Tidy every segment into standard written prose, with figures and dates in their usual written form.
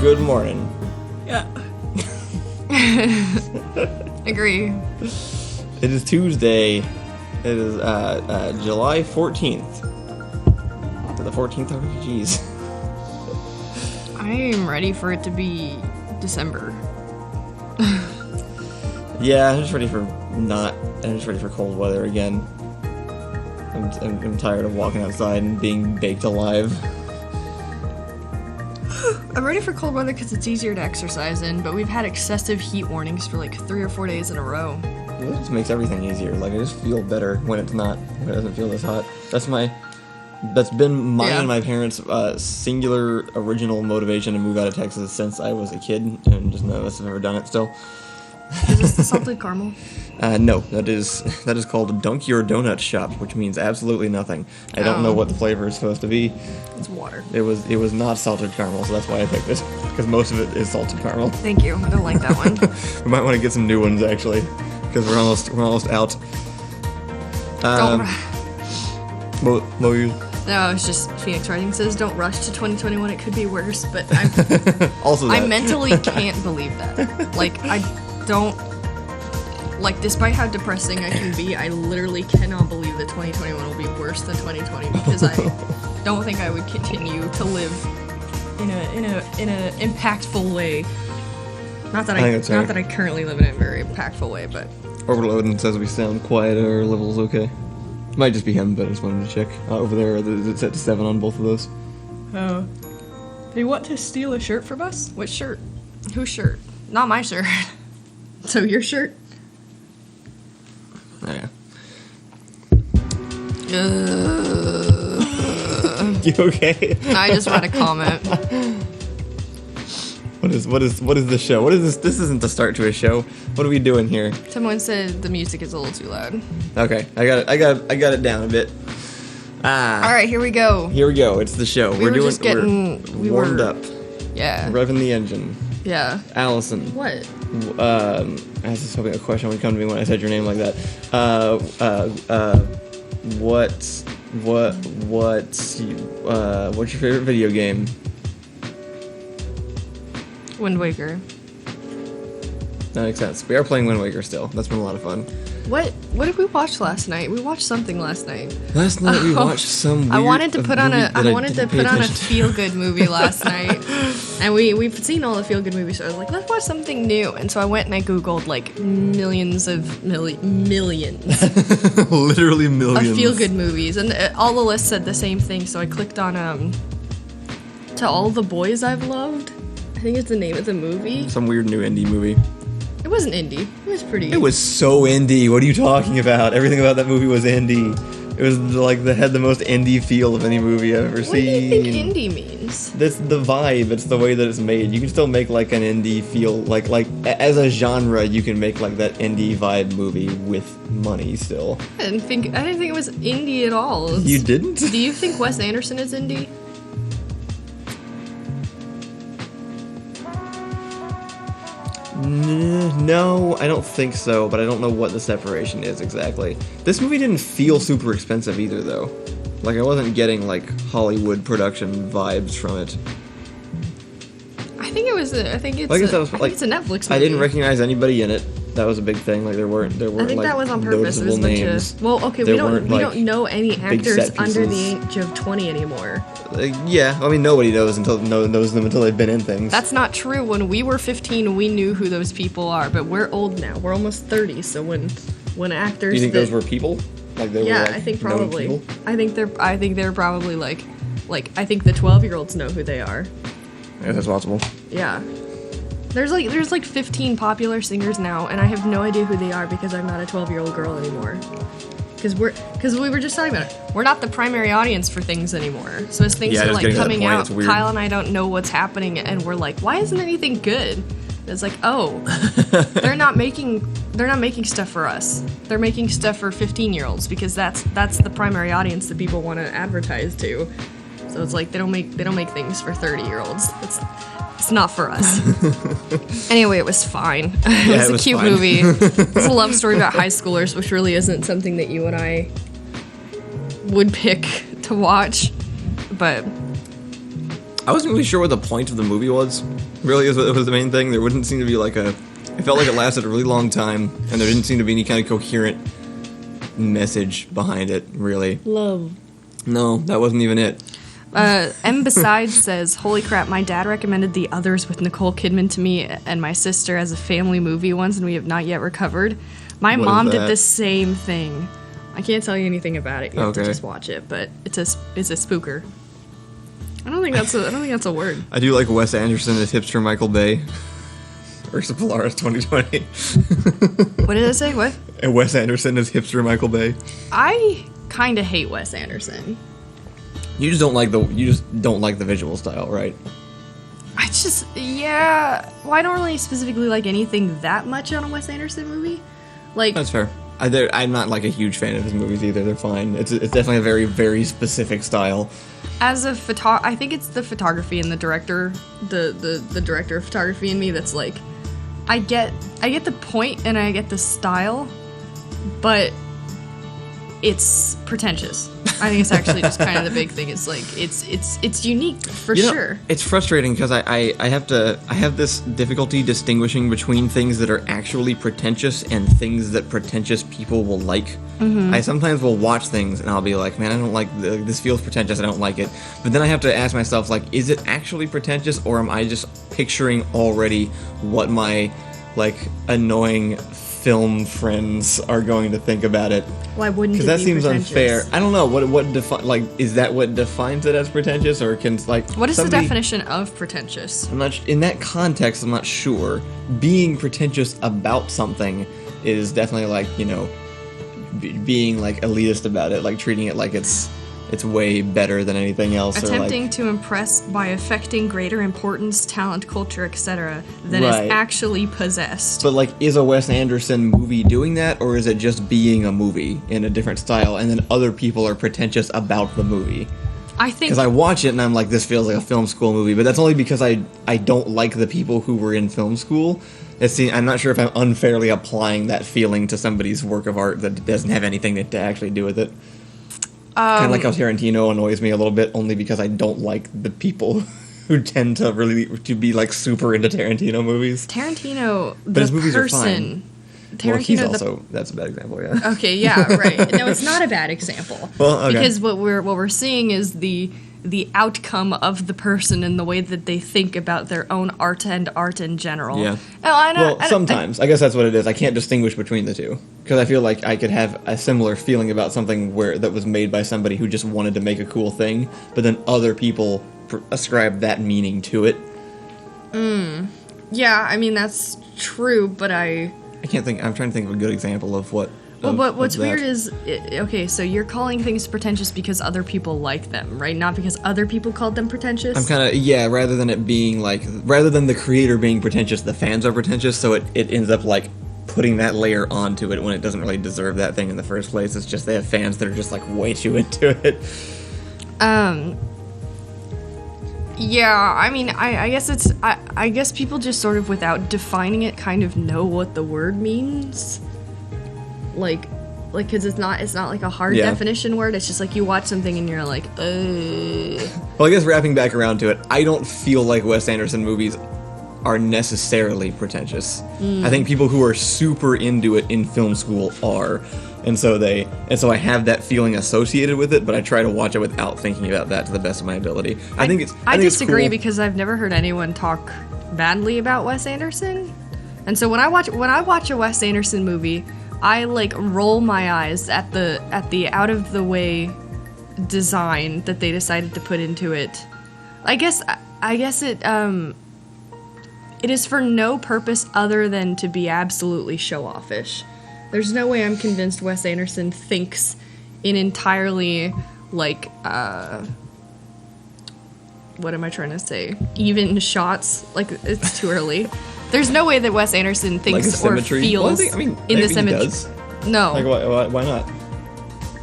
Good morning. Yeah. Agree. It is Tuesday. It is July 14th. The 14th already? Jeez. I am ready for it to be December. Yeah, I'm just ready for cold weather again. I'm tired of walking outside and being baked alive. I'm ready for cold weather because it's easier to exercise in, but we've had excessive heat warnings for like 3 or 4 days in a row. It just makes everything easier. Like, I just feel better when it doesn't feel this hot. That's been mine and my parents' singular original motivation to move out of Texas since I was a kid, and just none of us have ever done it still. Is this the salted caramel? No, that is called Dunk Your Donut Shop, which means absolutely nothing. I don't know what the flavor is supposed to be. It's water. It was not salted caramel, so that's why I picked it, because most of it is salted caramel. Thank you. I don't like that one. We might want to get some new ones actually, because we're almost out. What were you? No, it's just Phoenix Writing says don't rush to 2021. It could be worse, but Also I mentally can't believe that. Like, I don't, like, despite how depressing I can be, I literally cannot believe that 2021 will be worse than 2020 because I don't think I would continue to live in a impactful way. Not that I currently live in a very impactful way, but Orbital Odin says we sound quiet. Our level's okay. Might just be him, but I just wanted to check. Over there, it's set to 7 on both of those. Oh. Do you want to steal a shirt from us? Which shirt? Whose shirt? Not my shirt. So your shirt? Oh, yeah. You okay? I just read a comment. What is the show? What is this? This isn't the start to a show. What are we doing here? Someone said the music is a little too loud. Okay, I got it down a bit. All right, here we go. Here we go. It's the show. We were warmed up. Yeah. Revving the engine. Yeah. Allison. What? I was just hoping a question would come to me when I said your name like that. What's your favorite video game? Wind Waker. That makes sense. We are playing Wind Waker still. That's been a lot of fun. What did we watch last night? We watched something last night. Last night we watched some weird I wanted to put on a attention feel-good movie last night. And we've seen all the feel-good movies, so I was like, let's watch something new. And so I went and I Googled like millions. Literally millions. Of feel-good movies. And all the lists said the same thing, so I clicked on To All the Boys I've Loved. I think it's the name of the movie. Some weird new indie movie. It wasn't indie. It was pretty. It was so indie. What are you talking about? Everything about that movie was indie. It was like had the most indie feel of any movie I've ever seen. What do you think indie means? That's the vibe. It's the way that it's made. You can still make like an indie feel like as a genre. You can make like that indie vibe movie with money still. I didn't think it was indie at all. You didn't? Do you think Wes Anderson is indie? No, I don't think so, but I don't know what the separation is exactly. This movie didn't feel super expensive either, though. Like, I wasn't getting, like, Hollywood production vibes from it. I think it's a Netflix movie. I didn't recognize anybody in it. That was a big thing. Like, there weren't I think like, that was on purpose. It was names. Well, okay, we don't know any actors set under the pieces. age of 20 anymore. Yeah, I mean, nobody knows them until they've been in things. That's not true. When we were 15, we knew who those people are, but we're old now. We're almost 30, so when actors... Do you think those were people? Like they were, like, I think known probably. people? I think they're probably like I think the 12-year-olds know who they are. Yeah, that's possible. Yeah. There's like 15 popular singers now, and I have no idea who they are because I'm not a 12-year-old girl anymore. Because we were just talking about it. We're not the primary audience for things anymore. So as things are like coming out, Kyle and I don't know what's happening, and we're like, why isn't anything good? And it's like, oh, they're not making stuff for us. They're making stuff for 15-year-olds because that's the primary audience that people want to advertise to. So it's like they don't make things for 30-year-olds. It's not for us. Anyway, it was fine. It was a cute movie. It's a love story about high schoolers, which really isn't something that you and I would pick to watch. But I wasn't really sure what the point of the movie was. Really, was the main thing. There wouldn't seem to be like a. It felt like it lasted a really long time, and there didn't seem to be any kind of coherent message behind it. Really. Love. No, that wasn't even it. M Besides says, "Holy crap! My dad recommended The Others with Nicole Kidman to me and my sister as a family movie once, and we have not yet recovered. My mom did the same thing. I can't tell you anything about it. You have to just watch it, but it's a spooker. I don't think that's a word. I do like Wes Anderson as hipster Michael Bay. Ursa Polaris 2020. What did I say? What? And Wes Anderson as hipster Michael Bay. I kind of hate Wes Anderson. You just don't like the visual style, right? Well, I don't really specifically like anything that much on a Wes Anderson movie. Like, that's fair. I'm not like a huge fan of his movies either. They're fine. It's definitely a very, very specific style. As a I think it's the photography and the director, the director of photography in me that's like, I get the point and I get the style, but it's pretentious. I think it's actually just kind of the big thing. It's like it's unique for sure. It's frustrating because I have this difficulty distinguishing between things that are actually pretentious and things that pretentious people will like. Mm-hmm. I sometimes will watch things and I'll be like, man, I don't like this. Feels pretentious. I don't like it. But then I have to ask myself, like, is it actually pretentious, or am I just picturing already what my like annoying film friends are going to think about it? Why wouldn't it be Because that seems pretentious? unfair. I don't know is that what defines it as pretentious, or can like what is the definition of pretentious? I'm not in that context. I'm not sure. Being pretentious about something is definitely like, you know, being like elitist about it, like treating it like it's way better than anything else. Attempting to impress by affecting greater importance, talent, culture, etc. than is actually possessed. But like, is a Wes Anderson movie doing that, or is it just being a movie in a different style, and then other people are pretentious about the movie? I think because I watch it and I'm like, this feels like a film school movie, but that's only because I don't like the people who were in film school. I'm not sure if I'm unfairly applying that feeling to somebody's work of art that doesn't have anything to actually do with it. Kind of like how Tarantino annoys me a little bit, only because I don't like the people who tend to be like super into Tarantino movies. Tarantino, but his movies person, are fine. Tarantino, that's a bad example, yeah. Okay, yeah, right. No, it's not a bad example. Well, okay. Because what we're seeing is the outcome of the person and the way that they think about their own art and art in general. Yeah. Sometimes. I guess that's what it is. I can't distinguish between the two. Because I feel like I could have a similar feeling about something that was made by somebody who just wanted to make a cool thing, but then other people ascribe that meaning to it. Yeah, I mean, that's true, but I'm trying to think of a good example of what... Well, but what's weird is, okay, so you're calling things pretentious because other people like them, right? Not because other people called them pretentious? I'm kind of, rather than it being like, rather than the creator being pretentious, the fans are pretentious, so it ends up like putting that layer onto it when it doesn't really deserve that thing in the first place. It's just they have fans that are just like way too into it. Yeah, I mean, I guess I guess people just sort of, without defining it, kind of know what the word means. Like, because it's not like a hard definition word. It's just like you watch something and you're like, Well, I guess wrapping back around to it, I don't feel like Wes Anderson movies are necessarily pretentious. I think people who are super into it in film school are, and so I have that feeling associated with it. But I try to watch it without thinking about that to the best of my ability. I disagree it's cool. because I've never heard anyone talk badly about Wes Anderson, and so when I watch a Wes Anderson movie, I like roll my eyes at the out of the way design that they decided to put into it. I guess it is for no purpose other than to be absolutely show-offish. There's no way I'm convinced Wes Anderson thinks in entirely like what am I trying to say? Even shots. Like, it's too early. There's no way that Wes Anderson thinks like or feels in the symmetry. No. Like, why not?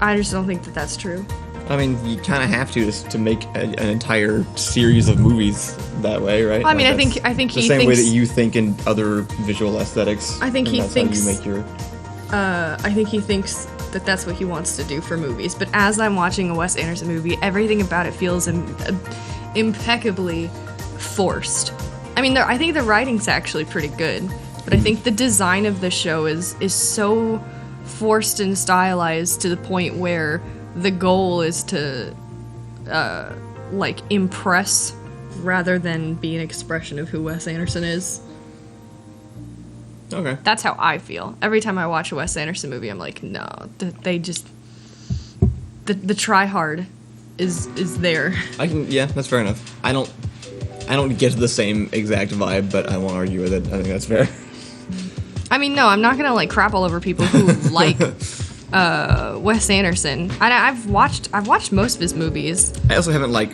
I just don't think that that's true. I mean, you kind of have to make an entire series of movies that way, right? Well, I mean, I think he thinks... The same way that you think in other visual aesthetics. I think he thinks... How you make your... I think he thinks that that's what he wants to do for movies. But as I'm watching a Wes Anderson movie, everything about it feels impeccably forced. I mean, I think the writing's actually pretty good, but I think the design of the show is so forced and stylized to the point where the goal is to like impress rather than be an expression of who Wes Anderson is. Okay. That's how I feel. Every time I watch a Wes Anderson movie, I'm like, no, they just the try hard is there. Yeah, that's fair enough. I don't get the same exact vibe, but I won't argue with it. I think that's fair. I mean, no, I'm not gonna like crap all over people who like Wes Anderson. I've watched most of his movies. I also haven't like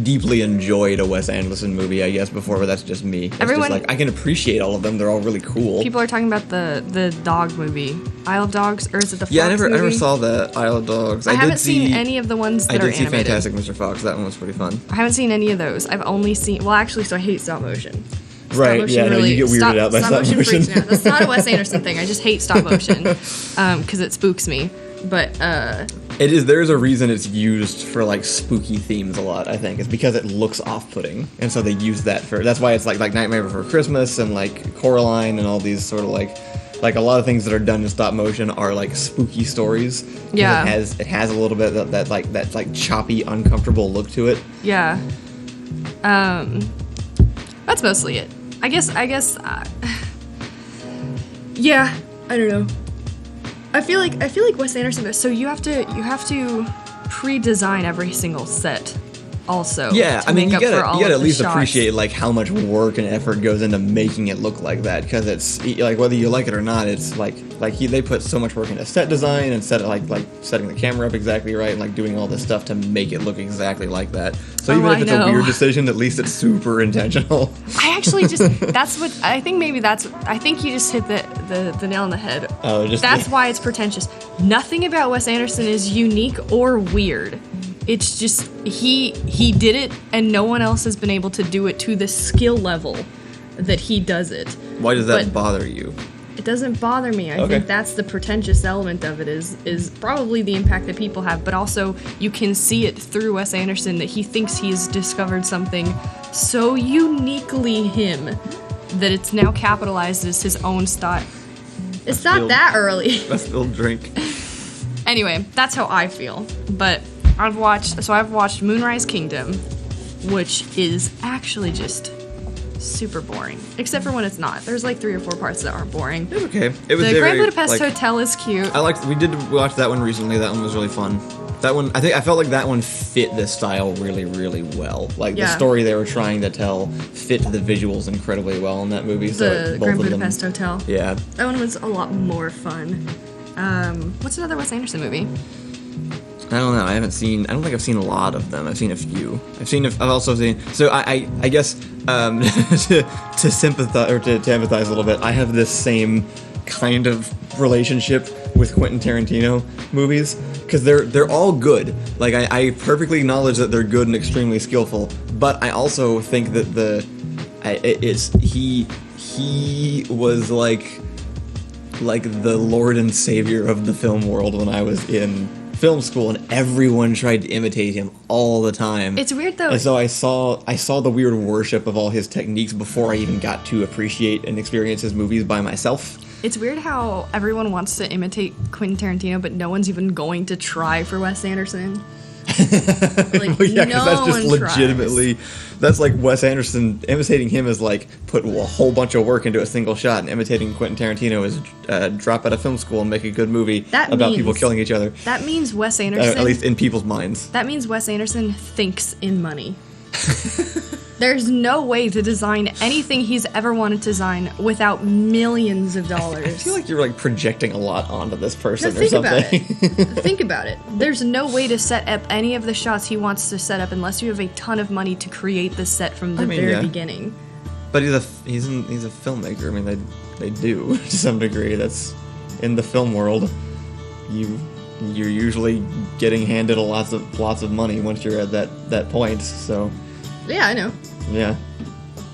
deeply enjoyed a Wes Anderson movie, I guess, before, but that's just me. It's Everyone, just like I can appreciate all of them. They're all really cool. People are talking about the dog movie, Isle of Dogs, or is it the Fox I never movie? saw the Isle of Dogs. I haven't seen any of the ones that are animated. I did see Fantastic Mr. Fox. That one was pretty fun. I haven't seen any of those. I've only seen, well, actually, so I hate stop motion. Right, yeah, no, you get weirded out by stop motion. Freaks me out. That's not a Wes Anderson thing. I just hate stop motion because it spooks me. But it is. There's a reason it's used for like spooky themes a lot. I think it's because it looks off-putting, and so they use that for. That's why it's like Nightmare Before Christmas and like Coraline and all these sort of like a lot of things that are done in stop motion are like spooky stories. Yeah, it has a little bit of that choppy, uncomfortable look to it. Yeah. That's mostly it. I guess. Yeah, I don't know. I feel like Wes Anderson. So you have to pre-design every single set, also. Yeah, I mean you gotta at least shots. appreciate like how much work and effort goes into making it look like that, because it's like whether you like it or not, it's they put so much work into set design and setting the camera up exactly right and like doing all this stuff to make it look exactly like that. So even if it's a weird decision, at least it's super intentional. I actually just I think you just hit the nail on the head. Oh, that's why it's pretentious. Nothing about Wes Anderson is unique or weird. It's just he did it, and no one else has been able to do it to the skill level that he does it. Why does that bother you? It doesn't bother me. I think that's the pretentious element of it is probably the impact that people have, but also you can see it through Wes Anderson that he thinks he's discovered something so uniquely him that it's now capitalized as his own style. It's not that early. Let's still drink. Anyway, that's how I feel. But I've watched Moonrise Kingdom, which is actually just super boring, except for when it's not. There's like 3 or 4 parts that aren't boring. It was okay. It was the Grand Budapest Hotel is cute. We did watch that one recently. That one was really fun. That one, I felt like that one fit the style really, really well. Like the story they were trying to tell fit the visuals incredibly well in that movie. The Grand Budapest Hotel. Yeah. That one was a lot more fun. What's another Wes Anderson movie? I don't know. I don't think I've seen a lot of them. I've seen a few. I've also seen. So I guess to sympathize or to empathize a little bit, I have this same kind of relationship with Quentin Tarantino movies, because they're all good. Like I perfectly acknowledge that they're good and extremely skillful, but I also think that he was like the Lord and Savior of the film world when I was in film school, and everyone tried to imitate him all the time. It's weird though. And so I saw the weird worship of all his techniques before I even got to appreciate and experience his movies by myself. It's weird how everyone wants to imitate Quentin Tarantino, but no one's even going to try for Wes Anderson. Like, well, yeah, no that's just one legitimately tries. That's like Wes Anderson. Imitating him is like putting a whole bunch of work into a single shot, and imitating Quentin Tarantino is drop out of film school and make a good movie about people killing each other. That means Wes Anderson, at least in people's minds. That means Wes Anderson thinks in money. There's no way to design anything he's ever wanted to design without millions of dollars. I feel like you're like projecting a lot onto this person or something. Think about it. There's no way to set up any of the shots he wants to set up unless you have a ton of money to create the set from the very beginning. But he's a filmmaker. I mean, they do to some degree. That's in the film world. You're usually getting handed lots of money once you're at that point. So. Yeah, I know. Yeah.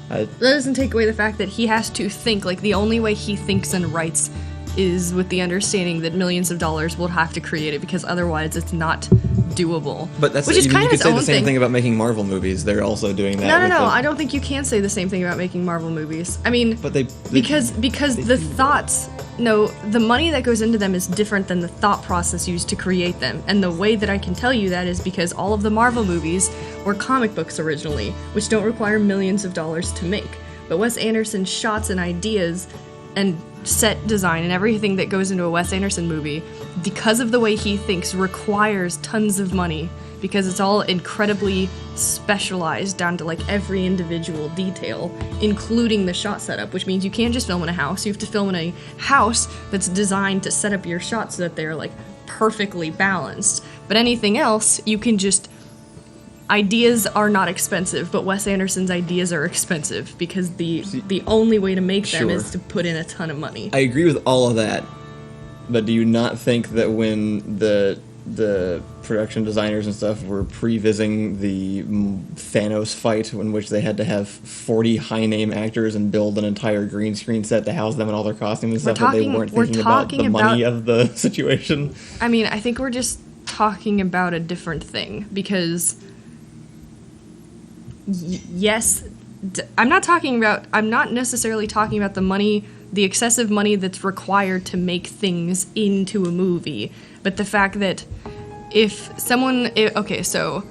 That doesn't take away the fact that he has to think. Like, the only way he thinks and writes is with the understanding that millions of dollars will have to create it, because otherwise it's not doable. But that's which is kind you of could its say own the same thing. thing about making Marvel movies. They're also doing that. No. I don't think you can say the same thing about making Marvel movies. I mean, But they because the thoughts. No, the money that goes into them is different than the thought process used to create them. And the way that I can tell you that is because all of the Marvel movies were comic books originally, which don't require millions of dollars to make. But Wes Anderson's shots and ideas and set design and everything that goes into a Wes Anderson movie, because of the way he thinks, requires tons of money, because it's all incredibly specialized down to like every individual detail, including the shot setup, which means you can't just film in a house. You have to film in a house that's designed to set up your shots so that they're like perfectly balanced. But anything else, you can just... Ideas are not expensive, but Wes Anderson's ideas are expensive because the only way to make them is to put in a ton of money. I agree with all of that, but do you not think that when the production designers and stuff were prevising the Thanos fight, in which they had to have 40 high-name actors and build an entire green screen set to house them and all their costumes and stuff, that they weren't thinking about the money of the situation? I mean, I think we're just talking about a different thing, because... Yes, I'm not necessarily talking about the excessive money that's required to make things into a movie, but the fact that so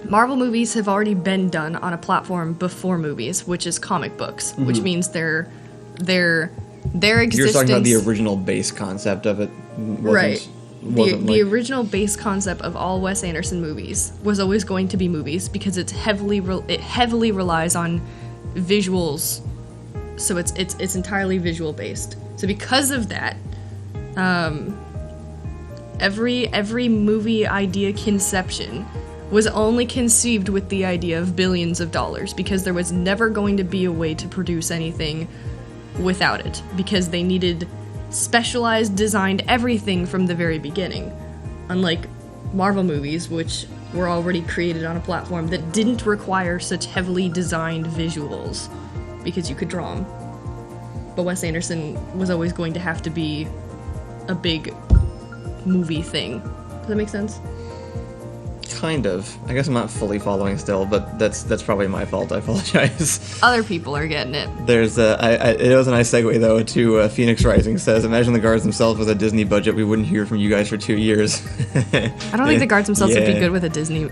Marvel movies have already been done on a platform before movies, which is comic books, which means their existence... You're talking about the original base concept of it, right? The original base concept of all Wes Anderson movies was always going to be movies, because it heavily relies on visuals, so it's entirely visual based. So because of that, every movie idea conception was only conceived with the idea of billions of dollars, because there was never going to be a way to produce anything without it, because they needed specialized, designed everything from the very beginning. Unlike Marvel movies, which were already created on a platform that didn't require such heavily designed visuals, because you could draw them. But Wes Anderson was always going to have to be a big movie thing. Does that make sense? Kind of. I guess I'm not fully following still, but that's probably my fault. I apologize. Other people are getting it. There's it was a nice segue though to Phoenix Rising says, imagine the guards themselves with a Disney budget. We wouldn't hear from you guys for 2 years. I don't think the guards themselves would be good with a Disney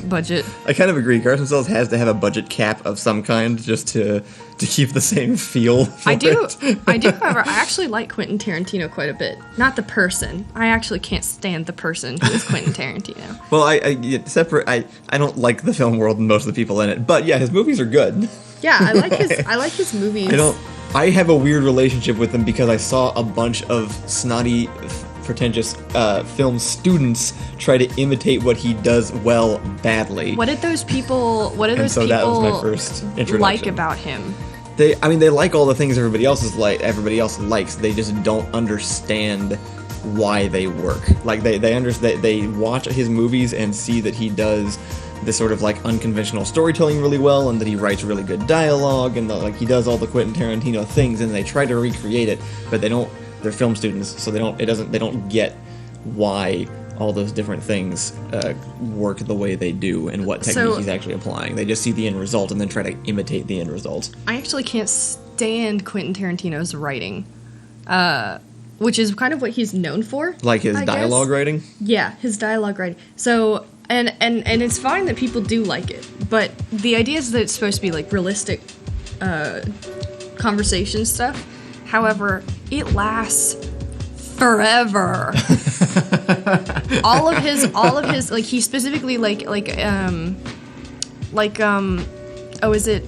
budget. I kind of agree. Guards themselves has to have a budget cap of some kind just to keep the same feel. I do. However, I actually like Quentin Tarantino quite a bit. Not the person. I actually can't stand the person who is Quentin Tarantino. Well, I don't like the film world and most of the people in it, but yeah, his movies are good. Yeah, I like his movies. I have a weird relationship with them because I saw a bunch of snotty, pretentious film students try to imitate what he does well badly. What did those people that was my first introduction. Like about him? They like all the things everybody else likes. They just don't understand why they work. Like they watch his movies and see that he does this sort of like unconventional storytelling really well, and that he writes really good dialogue, and he does all the Quentin Tarantino things, and they try to recreate it, but they don't. They're film students, so they don't get why all those different things work the way they do and what technique he's actually applying. They just see the end result and then try to imitate the end result. I actually can't stand Quentin Tarantino's writing, which is kind of what he's known for. Like his dialogue writing? Yeah, his dialogue writing. So, and it's fine that people do like it, but the idea is that it's supposed to be like realistic conversation stuff. However, it lasts forever. all of his like he specifically is it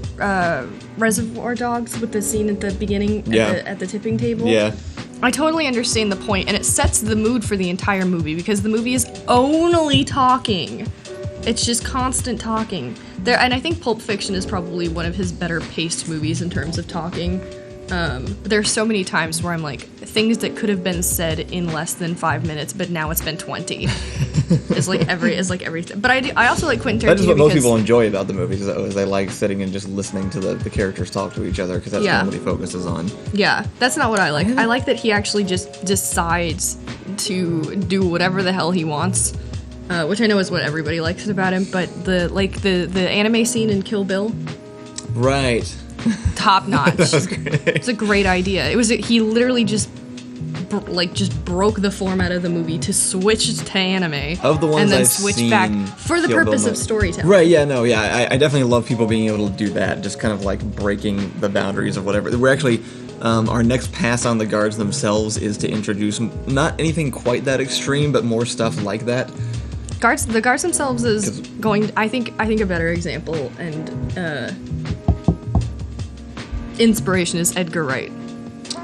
Reservoir Dogs with the scene at the beginning at the tipping table? Yeah. I totally understand the point, and it sets the mood for the entire movie, because the movie is only talking. It's just constant talking. And I think Pulp Fiction is probably one of his better paced movies in terms of talking. There's so many times where I'm like, things that could have been said in less than 5 minutes, but now it's been 20. It's like everything. But I also like Quentin Tarantino. That's just what most people enjoy about the movies, is they like sitting and just listening to the characters talk to each other, because that's what he focuses on. Yeah, that's not what I like. I like that he actually just decides to do whatever the hell he wants, which I know is what everybody likes about him. But the anime scene in Kill Bill, right? Top notch. That was great. It's a great idea. He literally just broke the format of the movie to switch to anime of the ones and then I've switch seen back for the purpose of storytelling. Right? Yeah. No. Yeah. I definitely love people being able to do that. Just kind of like breaking the boundaries of whatever. We're actually our next pass on the guards themselves is to introduce not anything quite that extreme, but more stuff like that. The guards themselves is going. I think a better example and inspiration is Edgar Wright.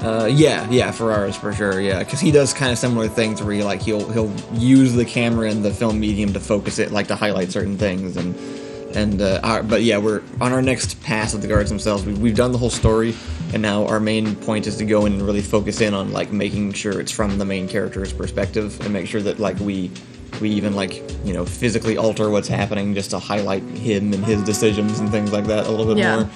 Ferraris for sure, because he does kind of similar things where he'll use the camera and the film medium to focus it, like to highlight certain things, we're on our next pass of the guards themselves. We've done the whole story, and now our main point is to go in and really focus in on like making sure it's from the main character's perspective, and make sure that like we even physically alter what's happening just to highlight him and his decisions and things like that a little bit more.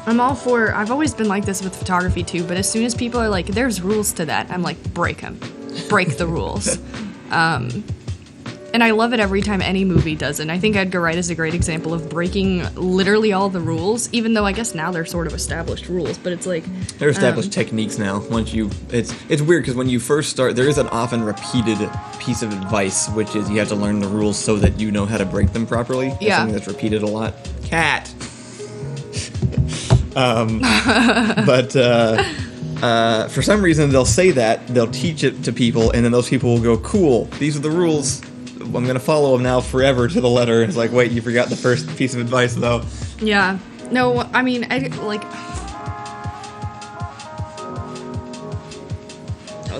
I'm all for, I've always been like this with photography too, but as soon as people are like, there's rules to that, I'm like, break them. Break the rules. And I love it every time any movie does it. And I think Edgar Wright is a great example of breaking literally all the rules, even though I guess now they're sort of established rules, but it's like... They're established techniques now. It's weird, because when you first start, there is an often repeated piece of advice, which is you have to learn the rules so that you know how to break them properly. It's something that's repeated a lot. Cat! But for some reason they'll say that, they'll teach it to people, and then those people will go, cool, these are the rules, I'm gonna follow them now forever to the letter. It's like, wait, you forgot the first piece of advice though. Yeah. No, I mean, oh,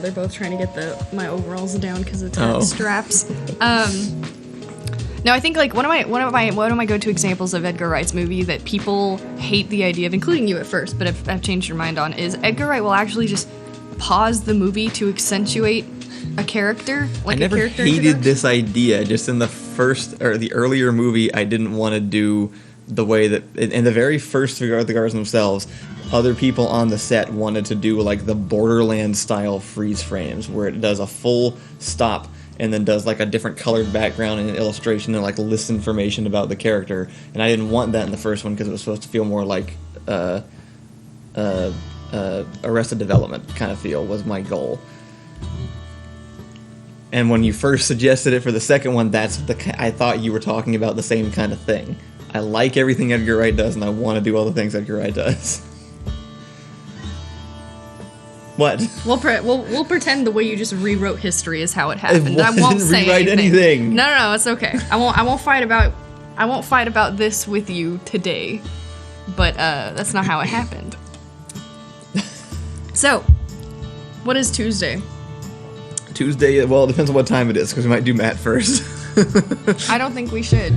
they're both trying to get my overalls down because of the straps. No, I think like one of my go-to examples of Edgar Wright's movie that people hate the idea of, including you at first, but I've changed your mind on, is Edgar Wright will actually just pause the movie to accentuate a character. Like I never hated this idea. Just in the earlier movie, I didn't want to do the way that in the very first The Guards themselves, other people on the set wanted to do like the Borderlands style freeze frames, where it does a full stop and then does like a different colored background and an illustration and like lists information about the character. And I didn't want that in the first one because it was supposed to feel more like Arrested Development kind of feel was my goal. And when you first suggested it for the second one, I thought you were talking about the same kind of thing. I like everything Edgar Wright does, and I want to do all the things Edgar Wright does. What? We'll pretend the way you just rewrote history is how it happened. I won't say rewrite anything. No, it's okay. I won't fight about this with you today. But that's not how it happened. So, what is Tuesday? Tuesday, well, it depends on what time it is, because we might do Matt first. I don't think we should.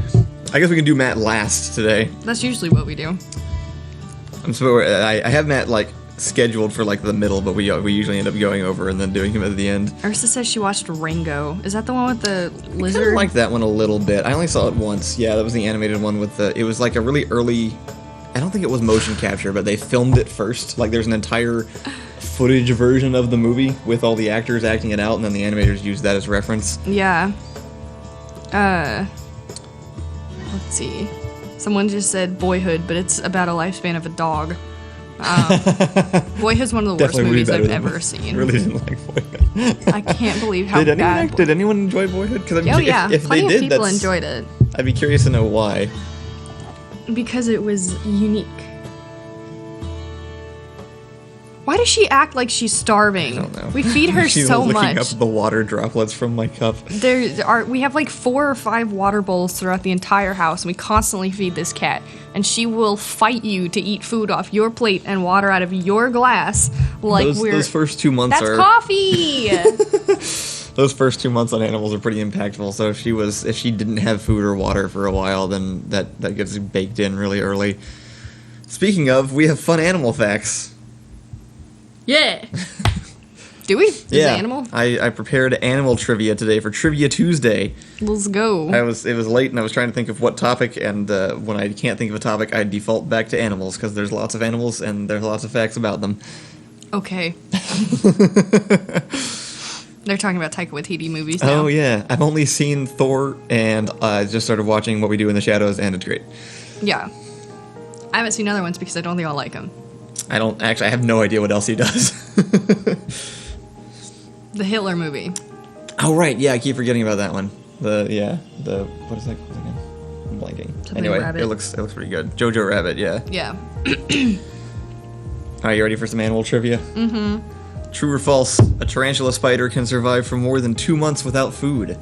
I guess we can do Matt last today. That's usually what we do. I have Matt like scheduled for like the middle, but we usually end up going over and then doing him at the end. Ursa says she watched Rango. Is that the one with the lizard? I kind of liked that one a little bit. I only saw it once. Yeah, that was the animated one with it was like a really early, I don't think it was motion capture, but they filmed it first. Like there's an entire footage version of the movie with all the actors acting it out, and then the animators used that as reference. Yeah. Let's see. Someone just said Boyhood, but it's about a lifespan of a dog. Boyhood's one of the worst movies I've ever seen. Really didn't like Boyhood. I can't believe how bad. Did anyone enjoy Boyhood? Because if plenty of people enjoyed it. I'd be curious to know why. Because it was unique. Why does she act like she's starving? I don't know. We feed her so much. She's licking up the water droplets from my cup. We have like 4 or 5 water bowls throughout the entire house, and we constantly feed this cat. And she will fight you to eat food off your plate and water out of your glass. Like those first 2 months That's coffee! Those first 2 months on animals are pretty impactful. So if she didn't have food or water for a while, then that gets baked in really early. Speaking of, we have fun animal facts. Yeah. Do we? Is it animal? I prepared animal trivia today for Trivia Tuesday. Let's go. It was late, and I was trying to think of what topic, and when I can't think of a topic, I default back to animals, because there's lots of animals, and there's lots of facts about them. Okay. They're talking about Taika Waititi movies now. Oh, yeah. I've only seen Thor, and I just started watching What We Do in the Shadows, and it's great. Yeah. I haven't seen other ones because I don't think I'll like them. I have no idea what else he does. The Hitler movie. Oh, right. Yeah, I keep forgetting about that one. What is that called again? I'm blanking. Something anyway, rabbit. it looks pretty good. Jojo Rabbit, yeah. Yeah. Are you ready for some animal trivia? Mm-hmm. True or false, a tarantula spider can survive for more than 2 months without food.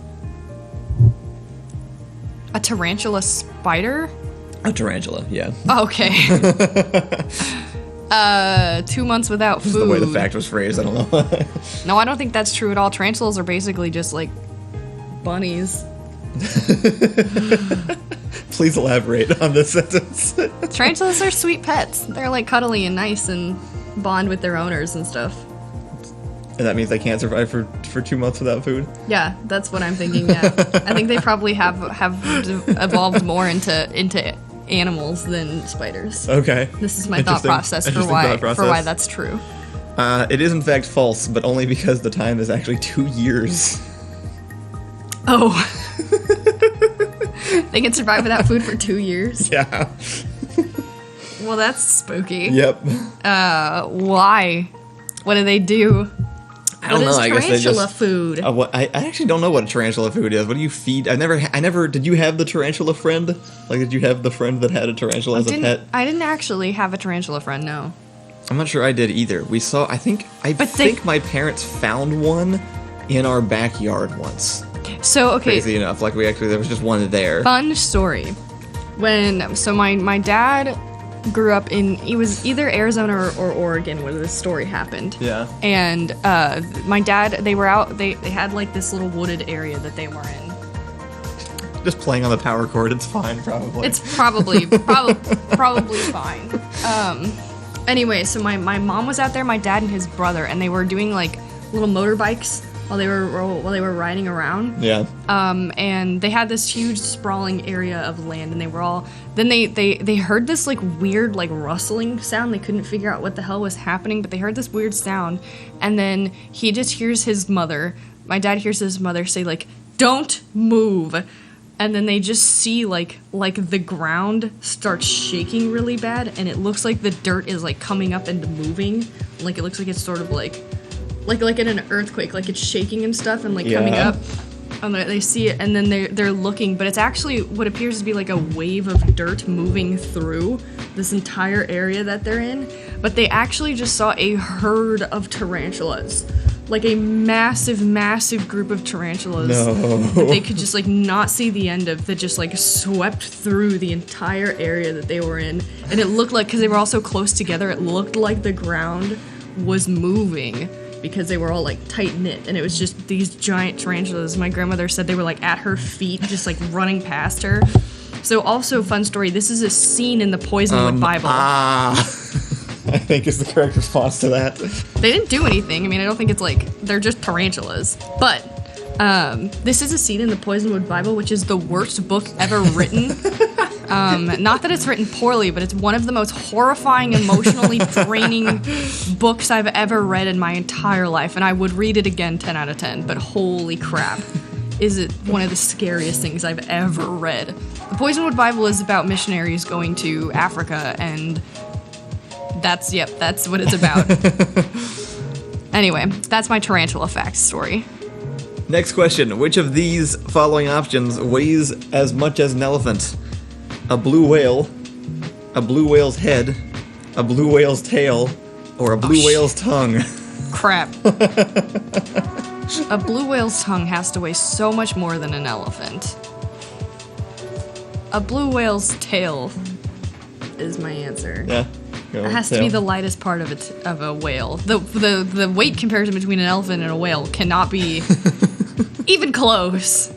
A tarantula spider? A tarantula, yeah. Oh, okay. 2 months without food. This is the way the fact was phrased, I don't know. No, I don't think that's true at all. Tarantulas are basically just like bunnies. Please elaborate on this sentence. Tarantulas are sweet pets. They're like cuddly and nice and bond with their owners and stuff. And that means they can't survive for 2 months without food? Yeah, that's what I'm thinking, yeah. I think they probably have evolved more into animals than spiders. Okay. This is my thought process for why that's true. It is in fact false, but only because the time is actually 2 years. Oh. They can survive without food for 2 years? Yeah. Well, that's spooky. Yep. Why? What do they do? I don't know. I guess they just tarantula food? I actually don't know what a tarantula food is. What do you feed? I never. Did you have the tarantula friend? Like, did you have the friend that had a tarantula as a pet? I didn't actually have a tarantula friend. No. I'm not sure I did either. We saw. I think my parents found one in our backyard once. So okay. Crazy enough, like there was just one there. Fun story. My dad grew up he was either Arizona or Oregon where this story happened. Yeah. And my dad, they were out, they had like this little wooded area that they were in. Just playing on the power cord, it's fine, probably. It's probably fine. Anyway, so my mom was out there, my dad and his brother, and they were doing like little motorbikes while they were riding around. Yeah. And they had this huge sprawling area of land, and they were all. Then they heard this like weird like rustling sound. They couldn't figure out what the hell was happening, but they heard this weird sound, and then he just hears his mother. My dad hears his mother say like, "Don't move." And then they just see like the ground starts shaking really bad, and it looks like the dirt is like coming up and moving. Like it looks like it's sort of like in an earthquake, like it's shaking and stuff and like coming up. And they see it, and then they're looking, but it's actually what appears to be like a wave of dirt moving through this entire area that they're in. But they actually just saw a herd of tarantulas. Like a massive group of tarantulas that they could just like not see the end of, that just like swept through the entire area that they were in. And it looked like, because they were all so close together, it looked like the ground was moving because they were all like tight knit, and it was just these giant tarantulas. My grandmother said they were like at her feet, just like running past her. So also, fun story, this is a scene in the Poisonwood Bible. I think is the correct response to that. They didn't do anything. I mean, I don't think it's like, they're just tarantulas. But this is a scene in the Poisonwood Bible, which is the worst book ever written. Not that it's written poorly, but it's one of the most horrifying, emotionally draining books I've ever read in my entire life. And I would read it again 10 out of 10, but holy crap. Is it one of the scariest things I've ever read. The Poisonwood Bible is about missionaries going to Africa, and that's what it's about. Anyway, that's my tarantula facts story. Next question. Which of these following options weighs as much as an elephant? A blue whale, a blue whale's head, a blue whale's tail, or a blue whale's tongue? Crap. A blue whale's tongue has to weigh so much more than an elephant. A blue whale's tail is my answer. Yeah. It has to be the lightest part of a whale. The weight comparison between an elephant and a whale cannot be even close.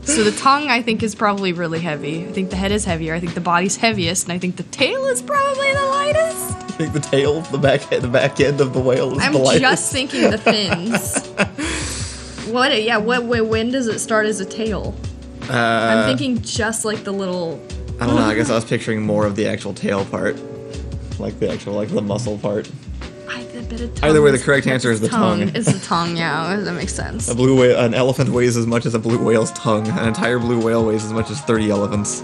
So the tongue, I think, is probably really heavy. I think the head is heavier. I think the body's heaviest, and I think the tail is probably the lightest. think the tail, the back end of the whale is I'm the lightest? just thinking the fins. What? Yeah. When does it start as a tail? I'm thinking just like the little. I don't know. I guess I was picturing more of the actual tail part, like the muscle part. Either way, the correct answer is the tongue. It's the tongue. Yeah, that makes sense. An elephant weighs as much as a blue whale's tongue. An entire blue whale weighs as much as 30 elephants.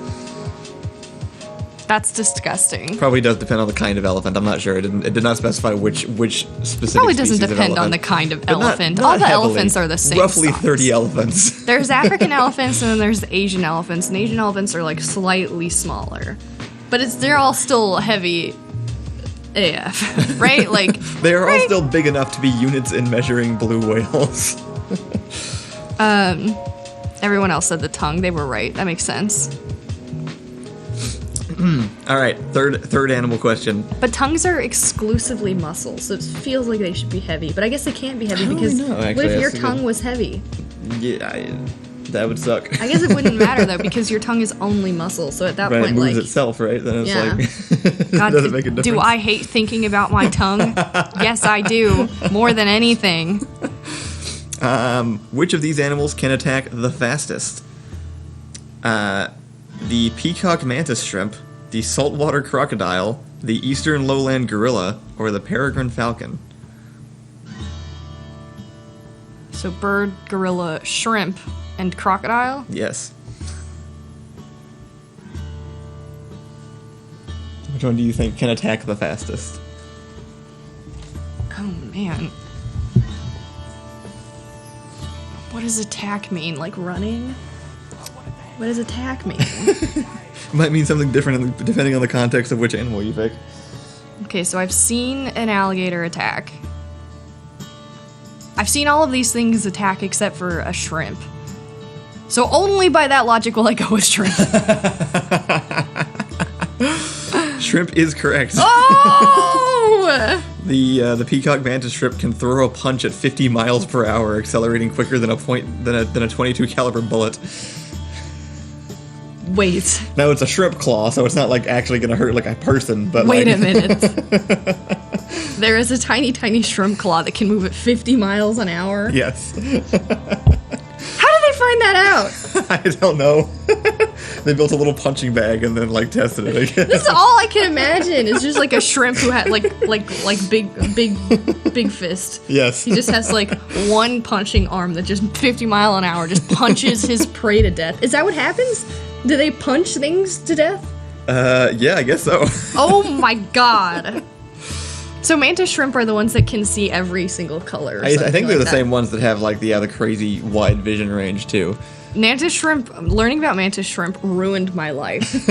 That's disgusting. Probably does depend on the kind of elephant. I'm not sure. It did not specify which specific. Probably doesn't species depend of on the kind of But elephant. Not All the heavily. elephants are the same. Roughly size. 30 elephants. There's African elephants and then there's the Asian elephants. And Asian elephants are like slightly smaller, but they're all still heavy AF, right? Like They are all still big enough to be units in measuring blue whales. Everyone else said the tongue. They were right. That makes sense. All right, third animal question. But tongues are exclusively muscle, so it feels like they should be heavy. But I guess they can't be heavy I don't because really know, actually. what if your That's a tongue good- was heavy? Yeah, that would suck. I guess it wouldn't matter though because your tongue is only muscle. So at that Right, it point, moves like, itself, right? Then it's Yeah. like God, doesn't make a difference. do I hate thinking about my tongue? Yes, I do more than anything. Which of these animals can attack the fastest? The peacock mantis shrimp, the saltwater crocodile, the eastern lowland gorilla, or the peregrine falcon? So bird, gorilla, shrimp, and crocodile. Yes. Which one do you think can attack the fastest? Oh man. What does attack mean? Like running? What does attack mean? Might mean something different depending on the context of which animal you pick. Okay, so I've seen an alligator attack. I've seen all of these things attack except for a shrimp. So only by that logic will I go with shrimp. Shrimp is correct. Oh! The peacock mantis shrimp can throw a punch at 50 miles per hour, accelerating quicker than a 22 caliber bullet. Wait. Now it's a shrimp claw, so it's not like actually gonna hurt like a person. But Wait like, a minute. There is a tiny, tiny shrimp claw that can move at 50 miles an hour. Yes. How did they find that out? I don't know. They built a little punching bag and then like tested it. I guess. This is all I can imagine. Is just like a shrimp who had like big fist. Yes. He just has like one punching arm that just 50 mile an hour just punches his prey to death. Is that what happens? Do they punch things to death? Yeah, I guess so. Oh my god. So mantis shrimp are the ones that can see every single color. Or I something think they're like the that. same ones that have like the crazy wide vision range too. Mantis shrimp, learning about mantis shrimp ruined my life.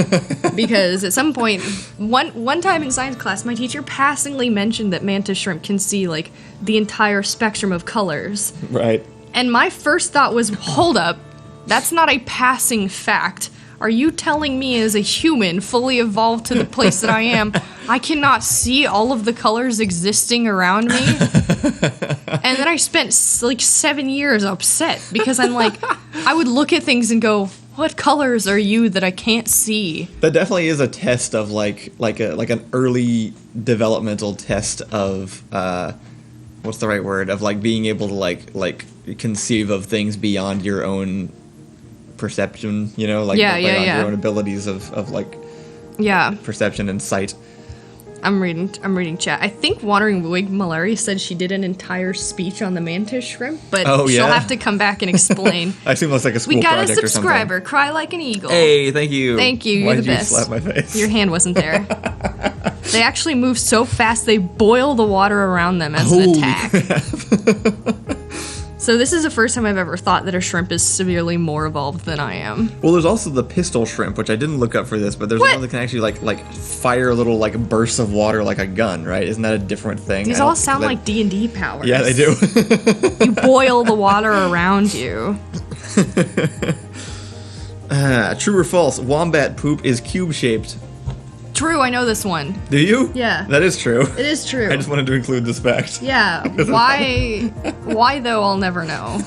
Because at some point, one time in science class, my teacher passingly mentioned that mantis shrimp can see like the entire spectrum of colors. Right. And my first thought was, hold up, that's not a passing fact. Are you telling me as a human, fully evolved to the place that I am, I cannot see all of the colors existing around me? And then I spent like 7 years upset because I'm like, I would look at things and go, what colors are you that I can't see? That definitely is a test of like an early developmental test of what's the right word, of like being able to like conceive of things beyond your own perception, you know, like beyond your own abilities of like Yeah. perception and sight. I'm reading chat. I think Wandering Wig Malari said she did an entire speech on the mantis shrimp, but Oh, she'll yeah? have to come back and explain. I assume that's like a school We got a project or something. subscriber. Cry like an eagle. Hey, thank you. Thank you. Why You're did the best. you slap my face? Your hand wasn't there. They actually move so fast they boil the water around them as an Holy attack. So this is the first time I've ever thought that a shrimp is severely more evolved than I am. Well, there's also the pistol shrimp, which I didn't look up for this, but there's What? one that can actually like fire little like bursts of water like a gun, right? Isn't that a different thing? These I don't all think sound that- like D&D powers. Yeah, they do. You boil the water around you. True or false? Wombat poop is cube-shaped. True, I know this one. Do you? Yeah. That is true. It is true. I just wanted to include this fact. Yeah. Why though, I'll never know.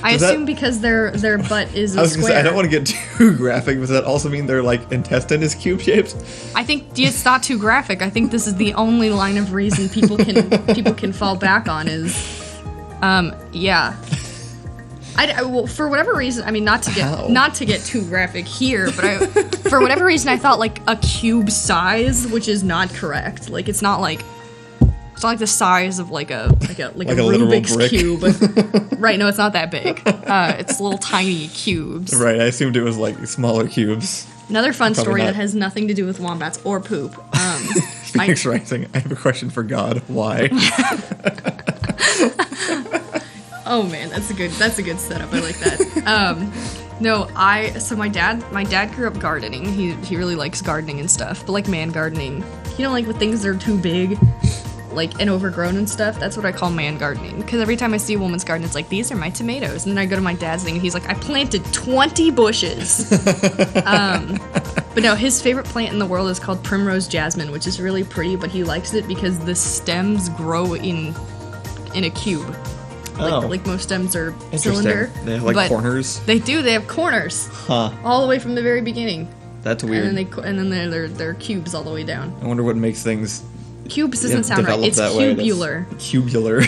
I assume because their butt is a square. I don't want to get too graphic, but does that also mean their like intestine is cube shaped? I think it's not too graphic. I think this is the only line of reason people can fall back on is, yeah. Well, for whatever reason, I mean, not to get too graphic here, but for whatever reason, I thought like a cube size, which is not correct. Like it's not like the size of like a Rubik's cube. Right? No, it's not that big. It's little tiny cubes. Right. I assumed it was like smaller cubes. Another fun story that has nothing to do with wombats or poop. Phoenix Rising. I have a question for God. Why? Oh man, that's a good setup. I like that. So my dad grew up gardening. He really likes gardening and stuff, but like man gardening. You know, like with things that are too big, like and overgrown and stuff. That's what I call man gardening. Because every time I see a woman's garden, it's like, these are my tomatoes. And then I go to my dad's thing and he's like, I planted 20 bushes. But no, his favorite plant in the world is called primrose jasmine, which is really pretty, but he likes it because the stems grow in a cube. Like most stems are cylinder. They have like corners. They do. They have corners. Huh. All the way from the very beginning. That's weird. And then they're cubes all the way down. I wonder what makes things. Cubes doesn't sound right. It's cubular. Cubular.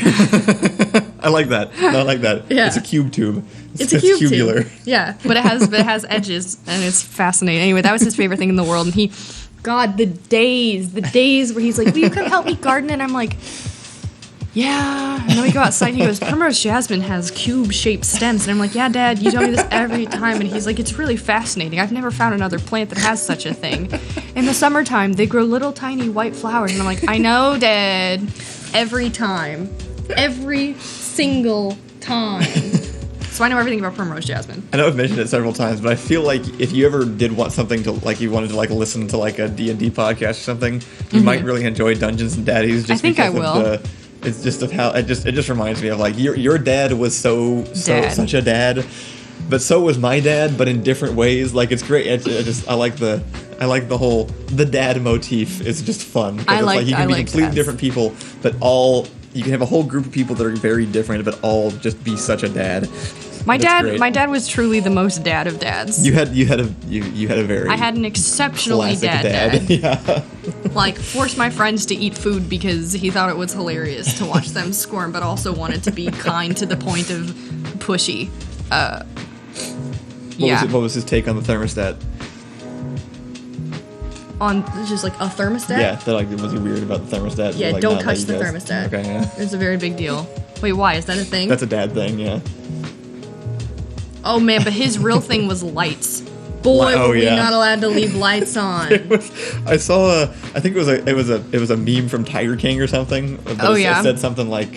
I like that. I like that. Yeah. It's a cube tube. It's a cube cubular. tube. Yeah, but it has edges, and it's fascinating. Anyway, that was his favorite thing in the world, and the days where he's like, will you come help me garden? And I'm like, yeah. And then we go outside and he goes, primrose jasmine has cube-shaped stems. And I'm like, yeah, Dad, you tell me this every time. And he's like, it's really fascinating. I've never found another plant that has such a thing. In the summertime, they grow little tiny white flowers. And I'm like, I know, Dad. Every time. Every single time. So I know everything about primrose jasmine. I know I've mentioned it several times, but I feel like if you ever did want something to, like, you wanted to, like, listen to, like, a D&D podcast or something, you might really enjoy Dungeons and Daddies. Just I think I will. It's just of how it just reminds me of like your dad was such a dad, but so was my dad, but in different ways. Like it's great. I like the whole dad motif. It's just fun. You can be completely different people, but you can have a whole group of people that are very different, but all just be such a dad. My dad was truly the most dad of dads. You had a very. I had an exceptionally dad. Yeah. Like forced my friends to eat food because he thought it was hilarious to watch them squirm, but also wanted to be kind to the point of pushy. What was his take on the thermostat? On just like a thermostat? Yeah, was he weird about the thermostat? Yeah, like, don't touch the thermostat. Okay, yeah. It's a very big deal. Wait, why? Is that a thing? That's a dad thing, yeah. Oh man, but his real thing was lights. Boy, were we not allowed to leave lights on. I saw I think it was a meme from Tiger King or something. It said something like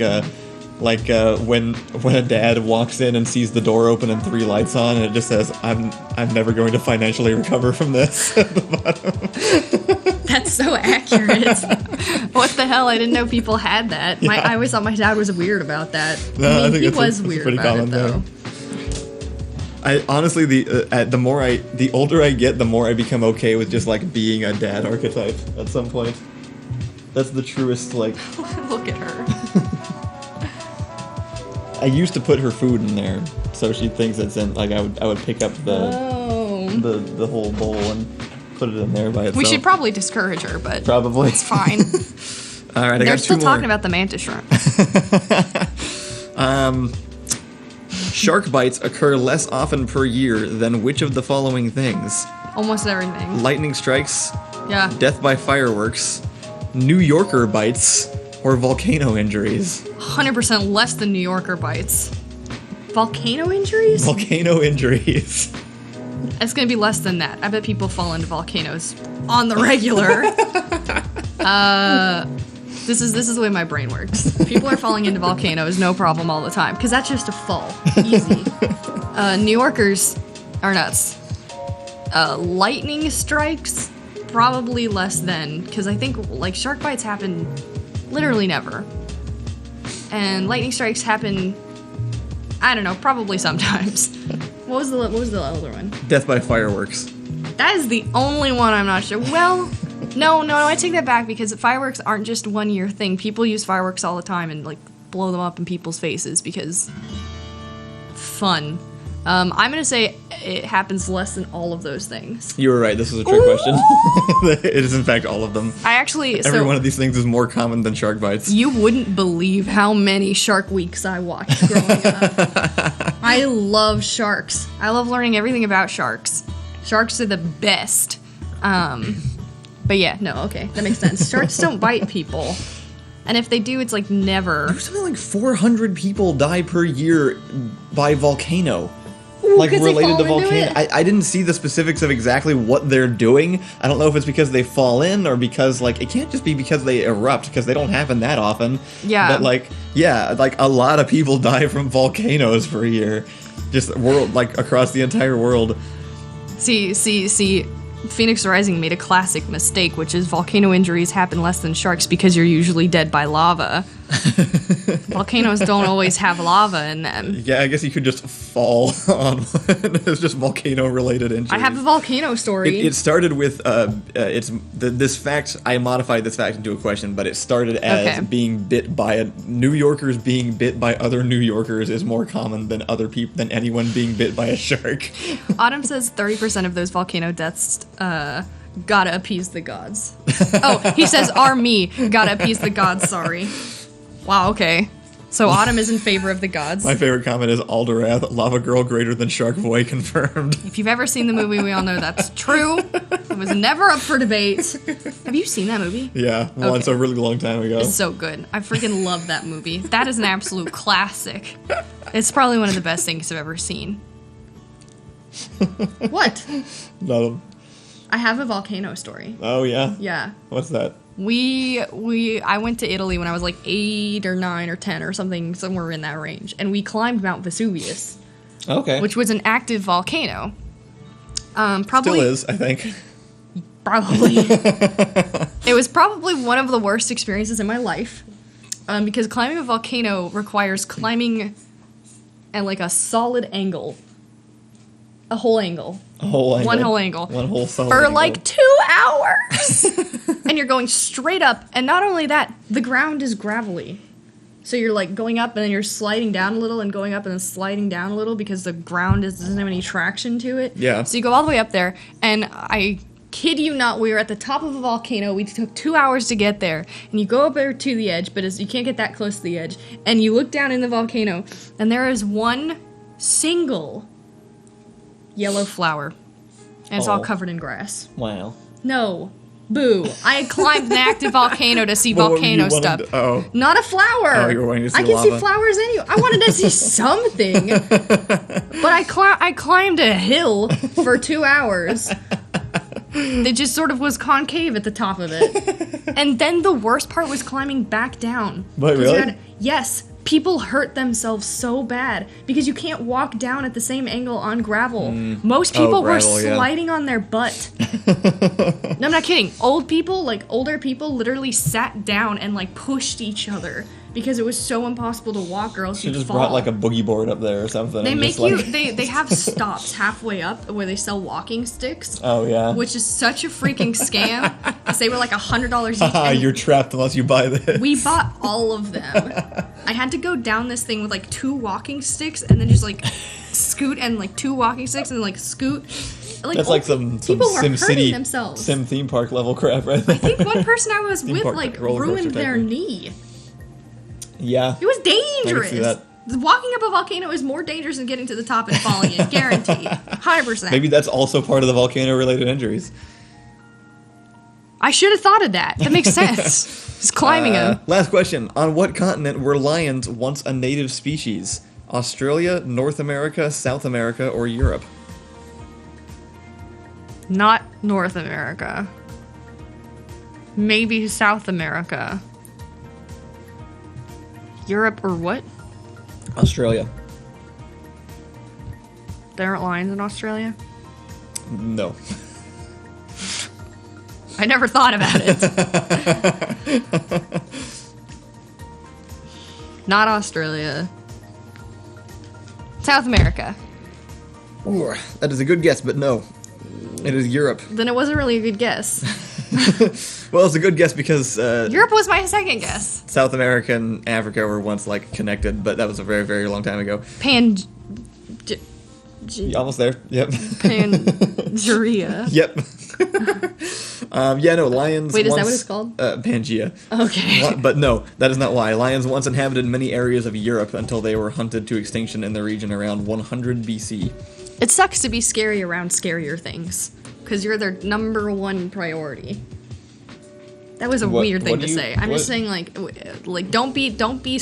when a dad walks in and sees the door open and 3 lights on, and it just says, I'm never going to financially recover from this at the bottom. That's so accurate. What the hell? I didn't know people had that. Yeah. I always thought my dad was weird about that. No, I think he was weird about it though. I honestly, the older I get, the more I become okay with just like being a dad archetype at some point. That's the truest, like. Look at her. I used to put her food in there, so she thinks it's in. Like I would pick up the whole bowl and put it in there by itself. We should probably discourage her, but probably it's fine. All right, they're still talking about the mantis shrimp. Shark bites occur less often per year than which of the following things? Almost everything. Lightning strikes. Yeah. Death by fireworks. New Yorker bites. Or volcano injuries. 100% less than New Yorker bites. Volcano injuries? Volcano injuries. It's gonna be less than that. I bet people fall into volcanoes on the regular. This is the way my brain works. People are falling into volcanoes, no problem all the time, because that's just a fall. Easy. New Yorkers are nuts. Lightning strikes, probably less than, because I think like shark bites happen literally never. And lightning strikes happen, I don't know, probably sometimes. What was the other one? Death by fireworks. That is the only one I'm not sure. Well, no, I take that back because fireworks aren't just 1 year thing. People use fireworks all the time and like blow them up in people's faces because fun. I'm gonna say it happens less than all of those things. You were right. This was a trick question. It is in fact all of them. Every one of these things is more common than shark bites. You wouldn't believe how many Shark Weeks I watched growing up. I love sharks. I love learning everything about sharks. Sharks are the best. But yeah, no, okay, that makes sense. Sharks don't bite people. And if they do, it's like never. There's something like 400 people die per year by volcano. Ooh, like related to volcano. I didn't see the specifics of exactly what they're doing. I don't know if it's because they fall in or because like it can't just be because they erupt because they don't happen that often. Yeah. But like a lot of people die from volcanoes per year. Just across the entire world. See. Phoenix Rising made a classic mistake, which is volcano injuries happen less than sharks because you're usually dead by lava. Volcanoes don't always have lava in them. Yeah, I guess you could just fall on one. It's just volcano-related injuries. I have a volcano story. It started with this fact. I modified this fact into a question, but it started as being bit by New Yorkers being bit by other New Yorkers is more common than anyone being bit by a shark. Autumn says 30% of those volcano deaths gotta appease the gods. Oh, he says me gotta appease the gods. Sorry. Wow, okay. So Autumn is in favor of the gods. My favorite comment is Alderath, lava girl greater than shark boy confirmed. If you've ever seen the movie, we all know that's true. It was never up for debate. Have you seen that movie? Yeah, once a really long time ago. It's so good. I freaking love that movie. That is an absolute classic. It's probably one of the best things I've ever seen. What? Nothing. I have a volcano story. Oh, yeah? Yeah. What's that? I went to Italy when I was like 8 or 9 or 10 or something, somewhere in that range, and we climbed Mount Vesuvius. Okay. Which was an active volcano. Probably still is, I think. Probably. It was probably one of the worst experiences in my life, because climbing a volcano requires climbing at like a solid angle. A whole angle. A whole angle. One whole angle. One whole solid for angle. like 2 hours. And you're going straight up. And not only that, the ground is gravelly. So you're like going up and then you're sliding down a little and going up and then sliding down a little because the ground doesn't have any traction to it. Yeah. So you go all the way up there, and I kid you not, we were at the top of a volcano. We took 2 hours to get there. And you go up there to the edge, but you can't get that close to the edge. And you look down in the volcano, and there is one single yellow flower. And it's all covered in grass. Wow. No. Boo. I climbed an active volcano to see volcano stuff. Not a flower. Oh, you were wanting to see I can lava. see flowers anyway. I wanted to see something. But I climbed a hill for 2 hours. That just sort of was concave at the top of it. And then the worst part was climbing back down. Wait, really? Yes. People hurt themselves so bad because you can't walk down at the same angle on gravel. Most people were sliding on their butt. No, I'm not kidding. Older people literally sat down and like pushed each other because it was so impossible to walk or else you'd just fall. Brought like a boogie board up there or something. They make you, they have stops halfway up where they sell walking sticks. Oh, yeah. Which is such a freaking scam because they were like $100 each. Haha, you're trapped unless you buy this. We bought all of them. I had to go down this thing with like 2 walking sticks and then just like scoot and like 2 walking sticks and like scoot. Like, that's like some Sim City Sim theme park level crap right there. I think one person I was with like ruined their knee. Yeah. It was dangerous. I can see that. Walking up a volcano is more dangerous than getting to the top and falling in. Guaranteed. 100%. Maybe that's also part of the volcano-related injuries. I should have thought of that. That makes sense. Just climbing them. Last question. On what continent were lions once a native species? Australia, North America, South America, or Europe? Not North America. Maybe South America. Europe or what? Australia. There aren't lions in Australia? No. I never thought about it. Not Australia. South America. Ooh, that is a good guess, but no. It is Europe. Then it wasn't really a good guess. Well, it's a good guess because Europe was my second guess. South America and Africa were once like connected, but that was a very, very long time ago. You almost there. Yep. Pangeria. Yep. Lions. Wait, is once, that what it's called? Pangea. Okay. But no, that is not why. Lions once inhabited many areas of Europe until they were hunted to extinction in the region around 100 BC. It sucks to be scary around scarier things, because you're their number one priority. That was a weird thing to say. I'm just saying, like don't be.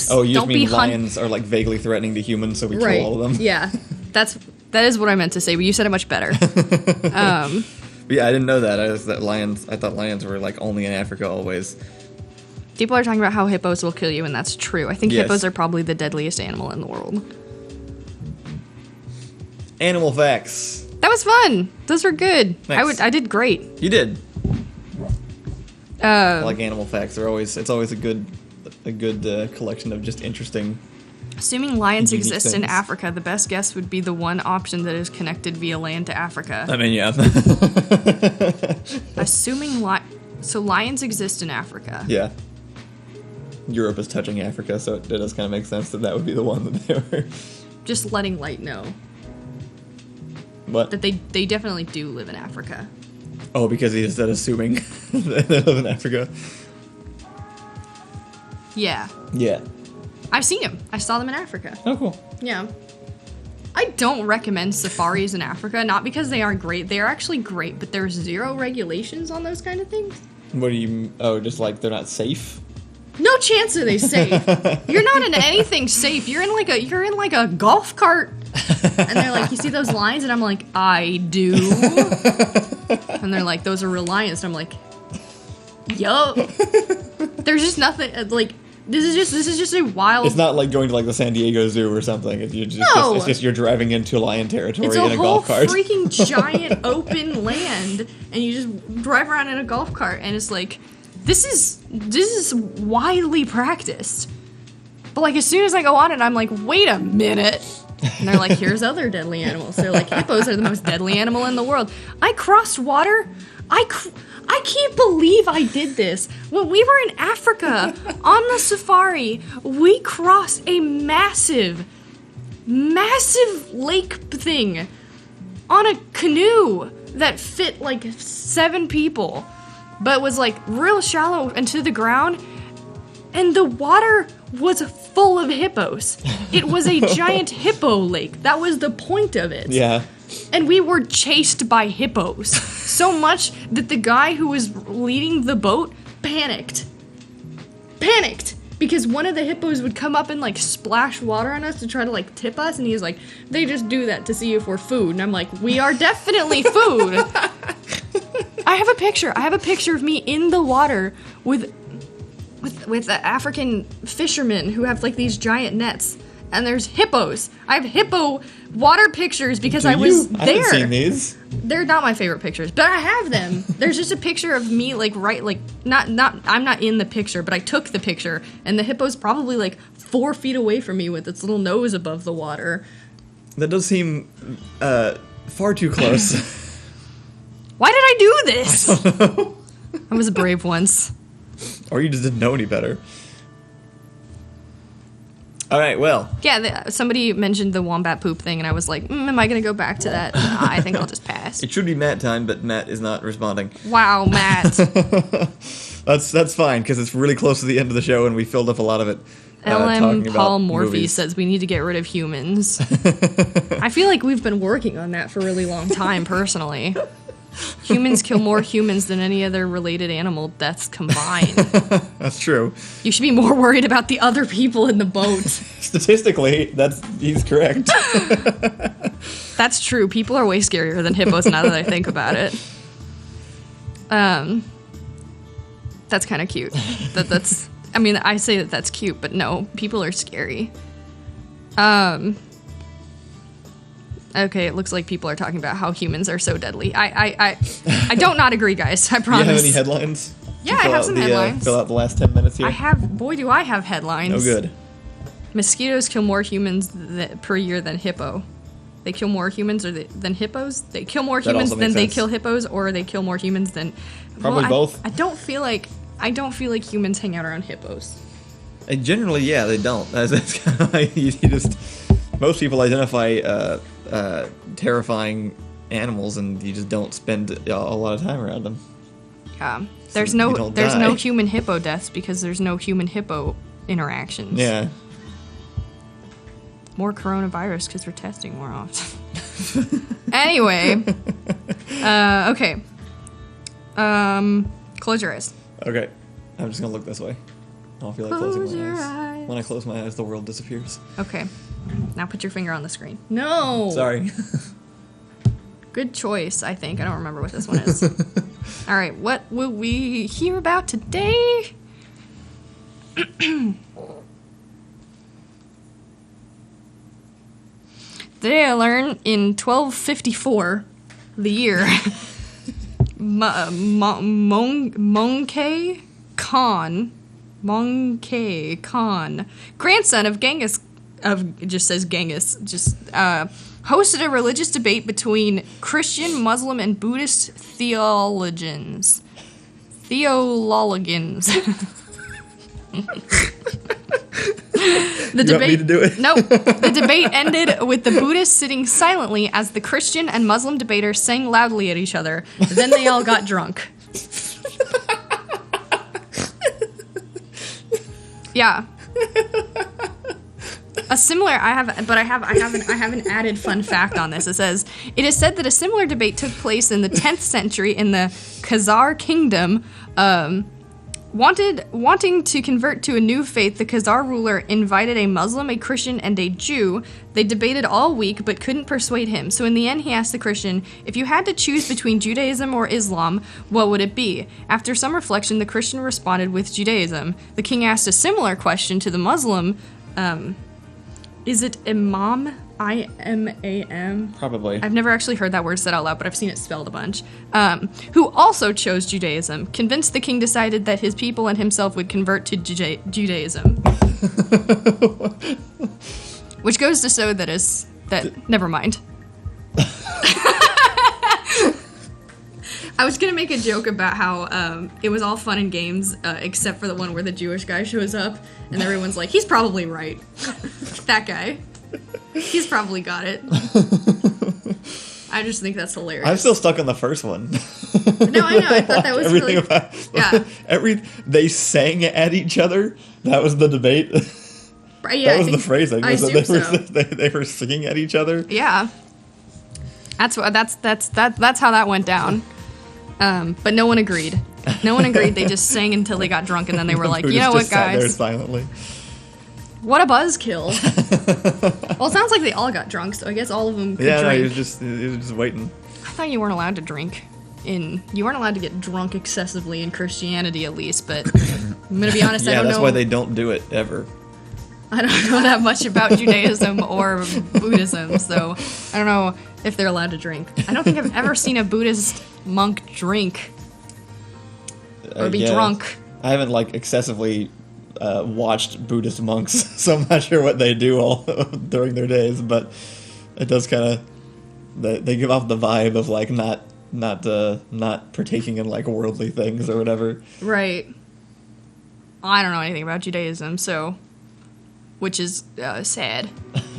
Oh, you just mean lions are like vaguely threatening to humans, so we kill all of them. Yeah, that is what I meant to say, but you said it much better. Yeah, I didn't know that. I thought lions were like only in Africa always. People are talking about how hippos will kill you, and that's true. I think hippos are probably the deadliest animal in the world. Animal facts. That was fun. Those were good. Thanks. I did great. You did. I like animal facts. It's always a good collection of just interesting. Assuming lions exist in things. Africa, the best guess would be the one option that is connected via land to Africa. I mean, yeah. Assuming so lions exist in Africa. Yeah. Europe is touching Africa, so it does kind of make sense that would be the one that they were. Just letting Light know. What? That they definitely do live in Africa. Oh, because he said assuming that they live in Africa. Yeah. Yeah. I've seen them. I saw them in Africa. Oh, cool. Yeah. I don't recommend safaris in Africa, not because they aren't great. They are actually great, but there's zero regulations on those kind of things. What do you... Oh, just like they're not safe? No chance are they safe. You're not in anything safe. You're in like a golf cart. And they're like, you see those lions? And I'm like, I do. And they're like, those are real lions. And I'm like, yo. There's just nothing like this is just a wild. It's not like going to like the San Diego Zoo or something. It's just you're driving into lion territory in a golf cart. It's a whole freaking giant open land, and you just drive around in a golf cart, and it's like, this is widely practiced. But like as soon as I go on it, I'm like, wait a minute. And they're like, here's other deadly animals. They're like, hippos are the most deadly animal in the world. I crossed water. I can't believe I did this. When we were in Africa on the safari, we crossed a massive lake thing on a canoe that fit like 7 people, but was like real shallow into the ground, and the water was full of hippos. It was a giant hippo lake. That was the point of it. Yeah. And we were chased by hippos. So much that the guy who was leading the boat panicked. Because one of the hippos would come up and like splash water on us to try to like tip us, and he's like, they just do that to see if we're food. And I'm like, we are definitely food. I have a picture of me in the water with the African fishermen who have like these giant nets. And there's hippos. I have hippo water pictures because I was there. I haven't seen these. They're not my favorite pictures, but I have them. There's just a picture of me, like, I'm not in the picture, but I took the picture, and the hippo's probably, like, 4 feet away from me with its little nose above the water. That does seem, far too close. Why did I do this? I don't know. I was brave once. Or you just didn't know any better. All right, well. Yeah, somebody mentioned the wombat poop thing, and I was like, am I going to go back to that? Nah, I think I'll just pass. It should be Matt time, but Matt is not responding. Wow, Matt. That's fine, because it's really close to the end of the show, and we filled up a lot of it. LM Paul Morphy movies. says we need to get rid of humans. I feel like we've been working on that for a really long time, personally. Humans kill more humans than any other related animal deaths combined. That's true. You should be more worried about the other people in the boat. Statistically, he's correct. That's true. People are way scarier than hippos now that I think about it. That's kind of cute. I mean, I say that's cute, but no, people are scary. Okay, it looks like people are talking about how humans are so deadly. I don't not agree, guys. I promise. Do you have any headlines? Yeah, I have some headlines. Fill out the last 10 minutes here. Boy, do I have headlines. Oh, good. Mosquitoes kill more humans per year than hippo. They kill more humans than hippos? They kill more humans than they kill hippos, or they kill more humans than... Probably both. I don't feel like humans hang out around hippos. Generally, yeah, they don't. That's kind of like you just... Most people identify terrifying animals, and you just don't spend a lot of time around them. Yeah. So There's you no don't die. no human hippo deaths because there's no human hippo interactions. Yeah. More coronavirus because we're testing more often. Anyway. Okay. Close your eyes. Okay. I'm just gonna look this way. I don't feel like Close closing your my eyes. eyes. When I close my eyes, the world disappears. Okay. Now put your finger on the screen. No! Sorry. Good choice, I think. I don't remember what this one is. Alright, what will we hear about today? Today I learned in 1254, the year, Monkey Khan, grandson of Genghis, it just says Genghis, hosted a religious debate between Christian, Muslim, and Buddhist theologians. The You want me to do it? Nope. The debate ended with the Buddhists sitting silently as the Christian and Muslim debaters sang loudly at each other. Then they all got drunk. Yeah. A similar I have an added fun fact on this. It says it is said that a similar debate took place in the 10th century in the Khazar kingdom. Wanting to convert to a new faith, the Khazar ruler invited a Muslim, a Christian, and a Jew. They debated all week but couldn't persuade him. So in the end, he asked the Christian, if you had to choose between Judaism or Islam, what would it be? After some reflection, the Christian responded with Judaism. The king asked a similar question to the Muslim. Is it Imam? I-M-A-M? Probably. I've never actually heard that word said out loud, but I've seen it spelled a bunch. Who also chose Judaism. Convinced, the king decided that his people and himself would convert to Judaism. Which goes to show never mind. I was gonna make a joke about how it was all fun and games, except for the one where the Jewish guy shows up, and everyone's like, he's probably right. That guy. He's probably got it. I just think that's hilarious. I'm still stuck on the first one. No, I know. I thought that was Everything really... about they sang at each other. That was the debate. Yeah, that was the phrasing. I assume so. They were singing at each other. Yeah. That's how that went down. But no one agreed. No one agreed. They just sang until they got drunk, and then they were like, you know what, sat there guys? silently. What a buzzkill. Well, it sounds like they all got drunk, so I guess all of them could drink. Yeah, he was just waiting. I thought you weren't allowed to drink. You weren't allowed to get drunk excessively in Christianity, at least, but I'm going to be honest, I don't know. Yeah, that's why they don't do it, ever. I don't know that much about Judaism or Buddhism, so I don't know if they're allowed to drink. I don't think I've ever seen a Buddhist monk drink. Or be drunk. I haven't, excessively watched Buddhist monks, so I'm not sure what they do all during their days, but it does kind of... They give off the vibe of, not partaking in, worldly things or whatever. Right. I don't know anything about Judaism, so... Which is sad.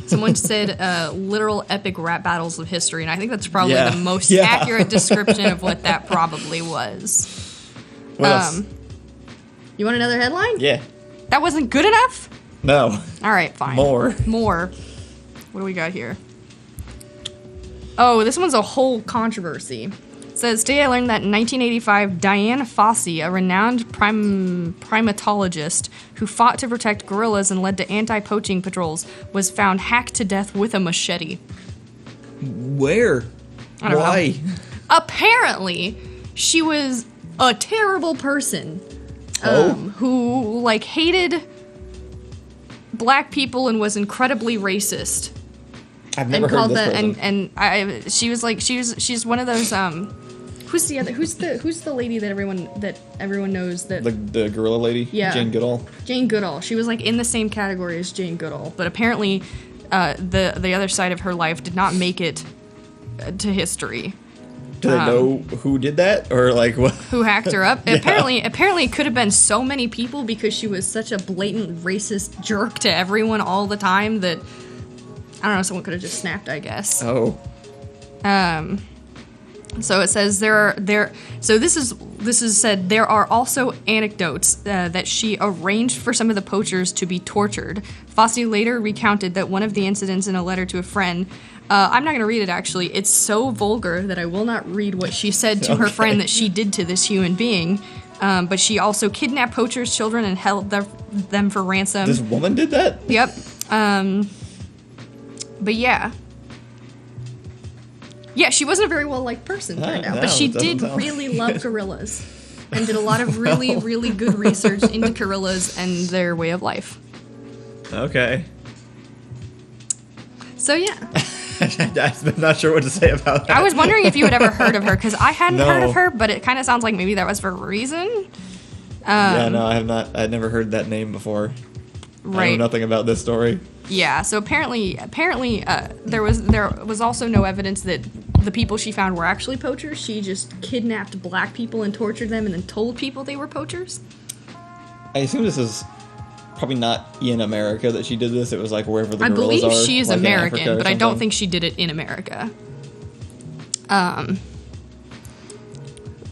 Someone said literal epic rap battles of history, and I think that's probably the most accurate description of what that probably was. What else? You want another headline? Yeah. That wasn't good enough? No. All right, fine. More. What do we got here? Oh, this one's a whole controversy. It says, today I learned that in 1985, Diane Fossey, a renowned primatologist who fought to protect gorillas and led to anti-poaching patrols, was found hacked to death with a machete. Where? I don't Why? know. Apparently, she was a terrible person. Who hated black people and was incredibly racist. I've never heard this person. She's one of those who's the lady that everyone knows that the gorilla lady? Yeah. Jane Goodall. Jane Goodall. She was in the same category as Jane Goodall, but apparently the other side of her life did not make it to history. Do they know who did that, or what? Who hacked her up? Yeah. Apparently, it could have been so many people because she was such a blatant racist jerk to everyone all the time that I don't know, someone could have just snapped, I guess. Oh. So it says this is said there are also anecdotes that she arranged for some of the poachers to be tortured. Fosse later recounted that one of the incidents in a letter to a friend. I'm not going to read it, actually. It's so vulgar that I will not read what she said to her friend that she did to this human being. But she also kidnapped poachers' children and held them for ransom. This woman did that? Yep. But yeah. Yeah, she wasn't a very well-liked person, turned out. No, but she did really love gorillas. And did a lot of really, really good research into gorillas and their way of life. Okay. So, yeah. I'm not sure what to say about that. I was wondering if you had ever heard of her, because I hadn't heard of her, but it kind of sounds like maybe that was for a reason. Yeah, no, I have not. I'd never heard that name before. Right. I know nothing about this story. Yeah, so apparently, there was also no evidence that the people she found were actually poachers. She just kidnapped black people and tortured them, and then told people they were poachers. I assume this is probably not in America that she did this. It was like wherever the gorillas are. I believe she is like American, but I don't think she did it in America.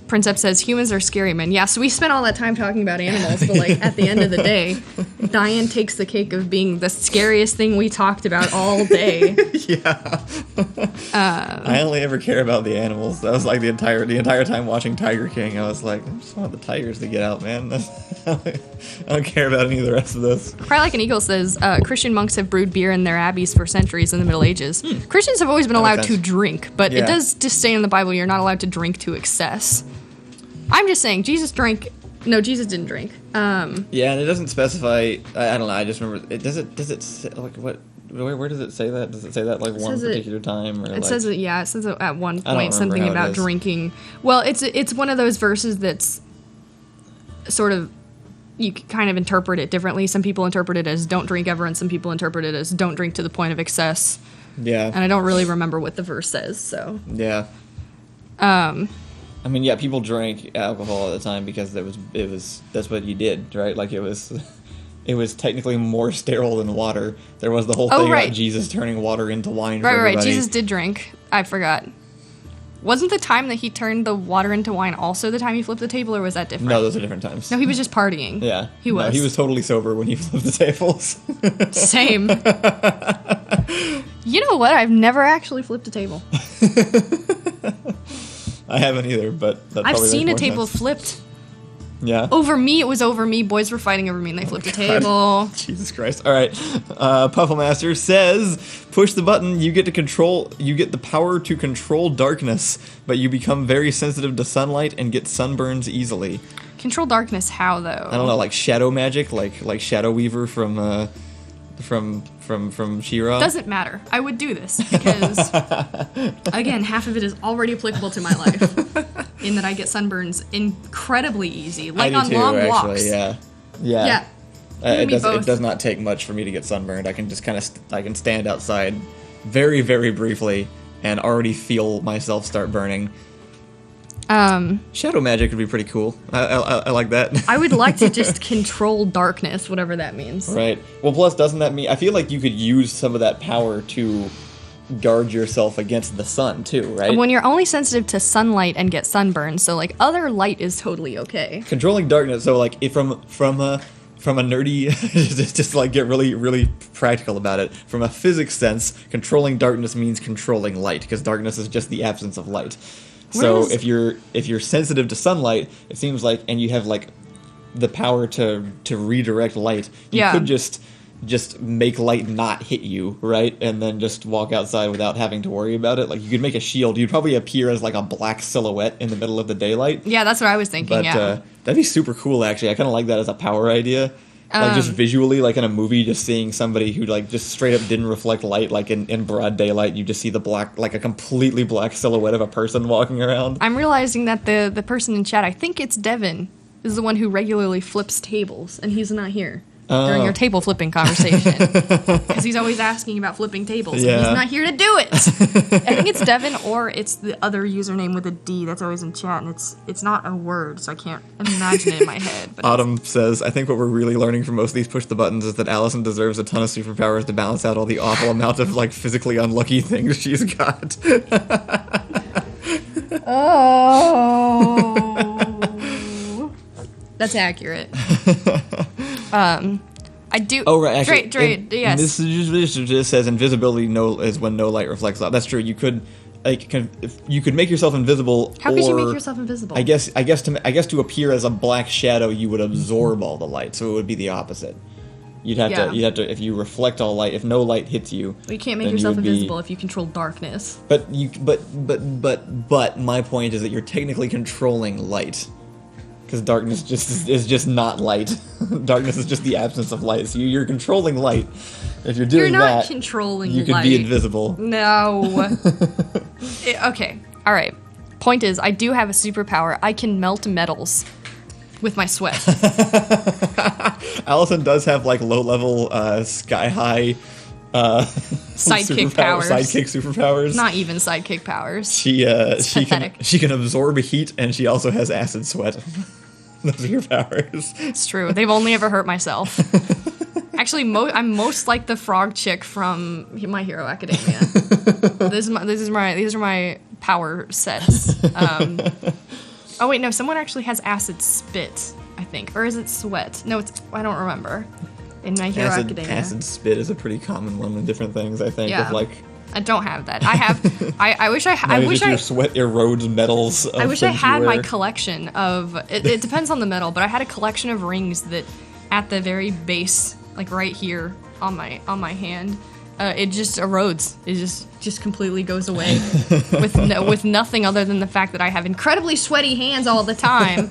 Princeps says, humans are scary men. Yeah, so we spent all that time talking about animals, but like at the end of the day, Diane takes the cake of being the scariest thing we talked about all day. Yeah. I only ever care about the animals. That was like the entire time watching Tiger King. I was like, I just want the tigers to get out, man. I don't care about any of the rest of this. Probably Like an Eagle says, Christian monks have brewed beer in their abbeys for centuries in the Middle Ages. Christians have always been allowed to drink, but it does just say in the Bible you're not allowed to drink to excess. I'm just saying, Jesus drank. No, Jesus didn't drink. Yeah, and it doesn't specify. I don't know. I just remember. Does it say, like what? Where does it say that? Does it say that like one particular time? Or it says it. Yeah, it says it at one I don't point something remember how about drinking. Well, it's one of those verses that's sort of, you can kind of interpret it differently. Some people interpret it as don't drink ever, and some people interpret it as don't drink to the point of excess. Yeah. And I don't really remember what the verse says. So. Yeah. I mean, yeah, people drank alcohol at the time because that's what you did, right? Like it was technically more sterile than water. There was the whole thing about Jesus turning water into wine. Right. Jesus did drink. I forgot. Wasn't the time that he turned the water into wine also the time he flipped the table, or was that different? No, those are different times. No, he was just partying. Yeah, he was. No, he was totally sober when he flipped the tables. Same. You know what? I've never actually flipped a table. I haven't either, but that I've seen a makes more table sense. flipped. Yeah. Over me, it was over me. Boys were fighting over me, and they flipped a table. Jesus Christ! All right, Pufflemaster says, "Push the button. You get the power to control darkness, but you become very sensitive to sunlight and get sunburns easily." Control darkness? How though? I don't know, like shadow magic, like Shadow Weaver from She-Ra. Doesn't matter. I would do this because, again, half of it is already applicable to my life. In that I get sunburns incredibly easy, like on long walks. Yeah. It does not take much for me to get sunburned. I can just I can stand outside very, very briefly and already feel myself start burning. Shadow magic would be pretty cool. I like that. I would like to just control darkness, whatever that means. Right. Well, plus, doesn't that mean... I feel like you could use some of that power to guard yourself against the sun, too, right? When you're only sensitive to sunlight and get sunburned, so, like, other light is totally okay. Controlling darkness, so, like, from a nerdy... just, like, get really, really practical about it. From a physics sense, controlling darkness means controlling light, because darkness is just the absence of light. So if you're sensitive to sunlight, it seems like, and you have like the power to redirect light, you could just make light not hit you, right? And then just walk outside without having to worry about it. Like you could make a shield. You'd probably appear as like a black silhouette in the middle of the daylight. Yeah, that's what I was thinking. But that'd be super cool. Actually, I kind of like that as a power idea. Like just visually, like in a movie, just seeing somebody who like just straight up didn't reflect light, like in broad daylight, you just see the black, like a completely black silhouette of a person walking around. I'm realizing that the person in chat, I think it's Devin, is the one who regularly flips tables, and he's not here. during your table flipping conversation. Because he's always asking about flipping tables. Yeah. And he's not here to do it. I think it's Devin, or it's the other username with a D that's always in chat, and it's not a word, so I can't imagine it in my head. But Autumn says, I think what we're really learning from most of these push the buttons is that Allison deserves a ton of superpowers to balance out all the awful amount of like physically unlucky things she's got. Oh, that's accurate. I do. Oh right, actually, yes. This just says invisibility is when no light reflects off. That's true. You could you could make yourself invisible. How could you make yourself invisible? I guess to appear as a black shadow, you would absorb all the light, so it would be the opposite. You'd have to if you reflect all light. If no light hits you, well, you can't make yourself invisible if you control darkness. But my point is that you're technically controlling light, because darkness is just not light. Darkness is just the absence of light. So you're controlling light. If you're doing you're not that, controlling you could light. be invisible. No. Okay. All right. Point is, I do have a superpower. I can melt metals with my sweat. Allison does have like low-level, sky-high sidekick powers. Sidekick superpowers. Not even sidekick powers. She can absorb heat, and she also has acid sweat. Those are your powers. It's true. They've only ever hurt myself. Actually, I'm most like the frog chick from My Hero Academia. These are my power sets. Oh wait, no. Someone actually has acid spit, I think, or is it sweat? No, I don't remember. In My Hero Academia, acid spit is a pretty common one in different things. I think. Yeah. Of I don't have that. I have. I wish your sweat erodes metals. I wish I had my collection of. It depends on the metal, but I had a collection of rings that, at the very base, like right here on my hand, it just erodes. It just completely goes away with nothing other than the fact that I have incredibly sweaty hands all the time.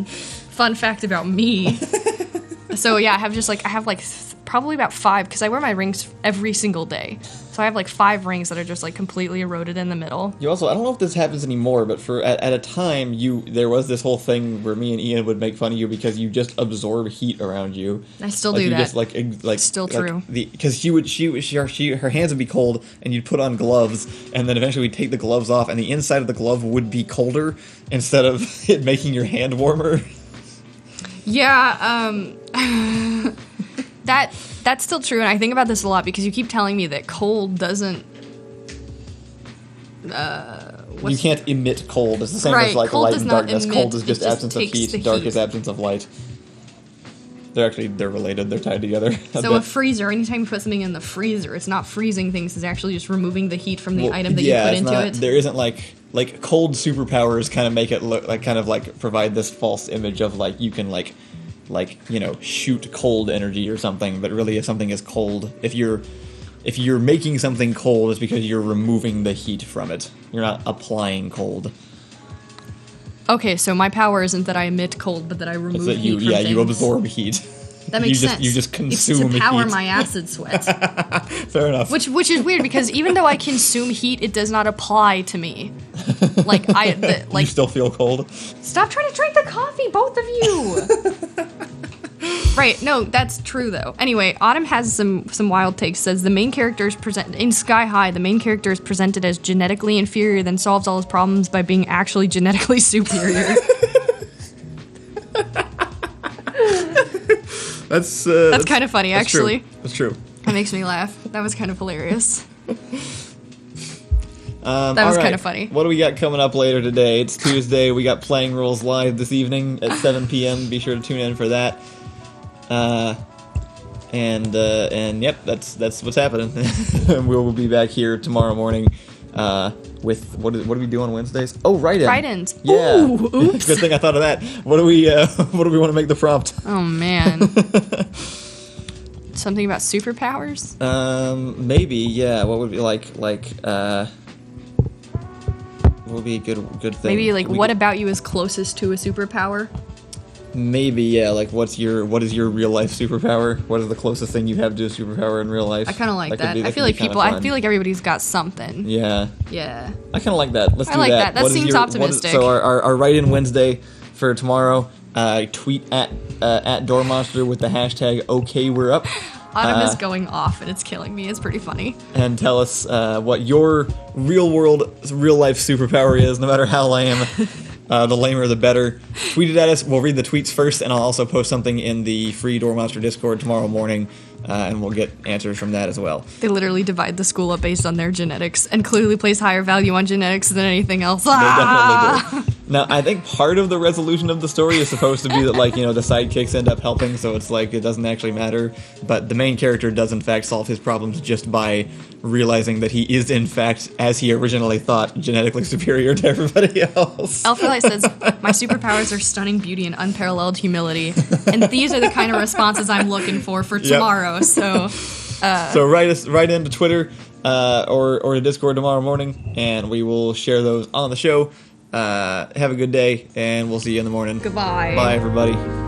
Fun fact about me. So yeah, I have probably about 5, because I wear my rings every single day. So I have like 5 rings that are just like completely eroded in the middle. You also, I don't know if this happens anymore, but at a time there was this whole thing where me and Ian would make fun of you because you just absorb heat around you. I still do that. Just still true. Because her hands would be cold, and you'd put on gloves, and then eventually we'd take the gloves off, and the inside of the glove would be colder instead of it making your hand warmer. Yeah, that's still true, and I think about this a lot because you keep telling me that cold doesn't. You can't emit cold. It's the same as like light and darkness. Cold is just absence of heat. Dark is absence of light. They're related. They're tied together. So a freezer, anytime you put something in the freezer, it's not freezing things. It's actually just removing the heat from the item that you put into it. There isn't like cold superpowers kind of make it look like provide this false image of like you can shoot cold energy or something. But really, if something is cold, if you're making something cold, it's because you're removing the heat from it. You're not applying cold. Okay, so my power isn't that I emit cold, but that I remove heat from things. You absorb heat. That makes sense. You just consume heat. It's to power my acid sweat. Fair enough. Which is weird, because even though I consume heat, it does not apply to me. You still feel cold? Stop trying to drink the coffee, both of you! Right, no, that's true though. Anyway, Autumn has some wild takes. Says the main character is in Sky High, the main character is presented as genetically inferior, then solves all his problems by being actually genetically superior. That's kind of funny, actually. True. That's true. That makes me laugh. That was kind of hilarious. That was kind of funny. What do we got coming up later today? It's Tuesday. We got Playing Rules live this evening at 7 p.m. Be sure to tune in for that. And yep, that's what's happening. We'll be back here tomorrow morning. With what do we do on Wednesdays? Oh, write-in. Write-ins. Yeah. Ooh, oops. Good thing I thought of that. What do we want to make the prompt? Oh man. Something about superpowers? Maybe, yeah. What would be like what would be a good thing? Maybe what about you is closest to a superpower? Maybe, yeah. Like, what is your real life superpower? What is the closest thing you have to a superpower in real life? I kind of like that. I feel like everybody's got something. Yeah. Yeah. I kind of like that. Let's do that. I like that. That seems optimistic. So our write-in Wednesday for tomorrow tweet at Doormonster with the hashtag OKWe'reUp. Autumn is going off, and it's killing me. It's pretty funny. And tell us what your real life superpower is, no matter how lame. The lamer, the better. Tweet it at us. We'll read the tweets first, and I'll also post something in the free Doormonster Discord tomorrow morning, and we'll get answers from that as well. They literally divide the school up based on their genetics, and clearly place higher value on genetics than anything else. They definitely do. Now, I think part of the resolution of the story is supposed to be that, like, the sidekicks end up helping, so it's like it doesn't actually matter. But the main character does, in fact, solve his problems just by realizing that he is, in fact, as he originally thought, genetically superior to everybody else. Alphalite says, my superpowers are stunning beauty and unparalleled humility. And these are the kind of responses I'm looking for tomorrow. So write into Twitter or to Discord tomorrow morning, and we will share those on the show. Have a good day, and we'll see you in the morning. Goodbye. Bye, everybody.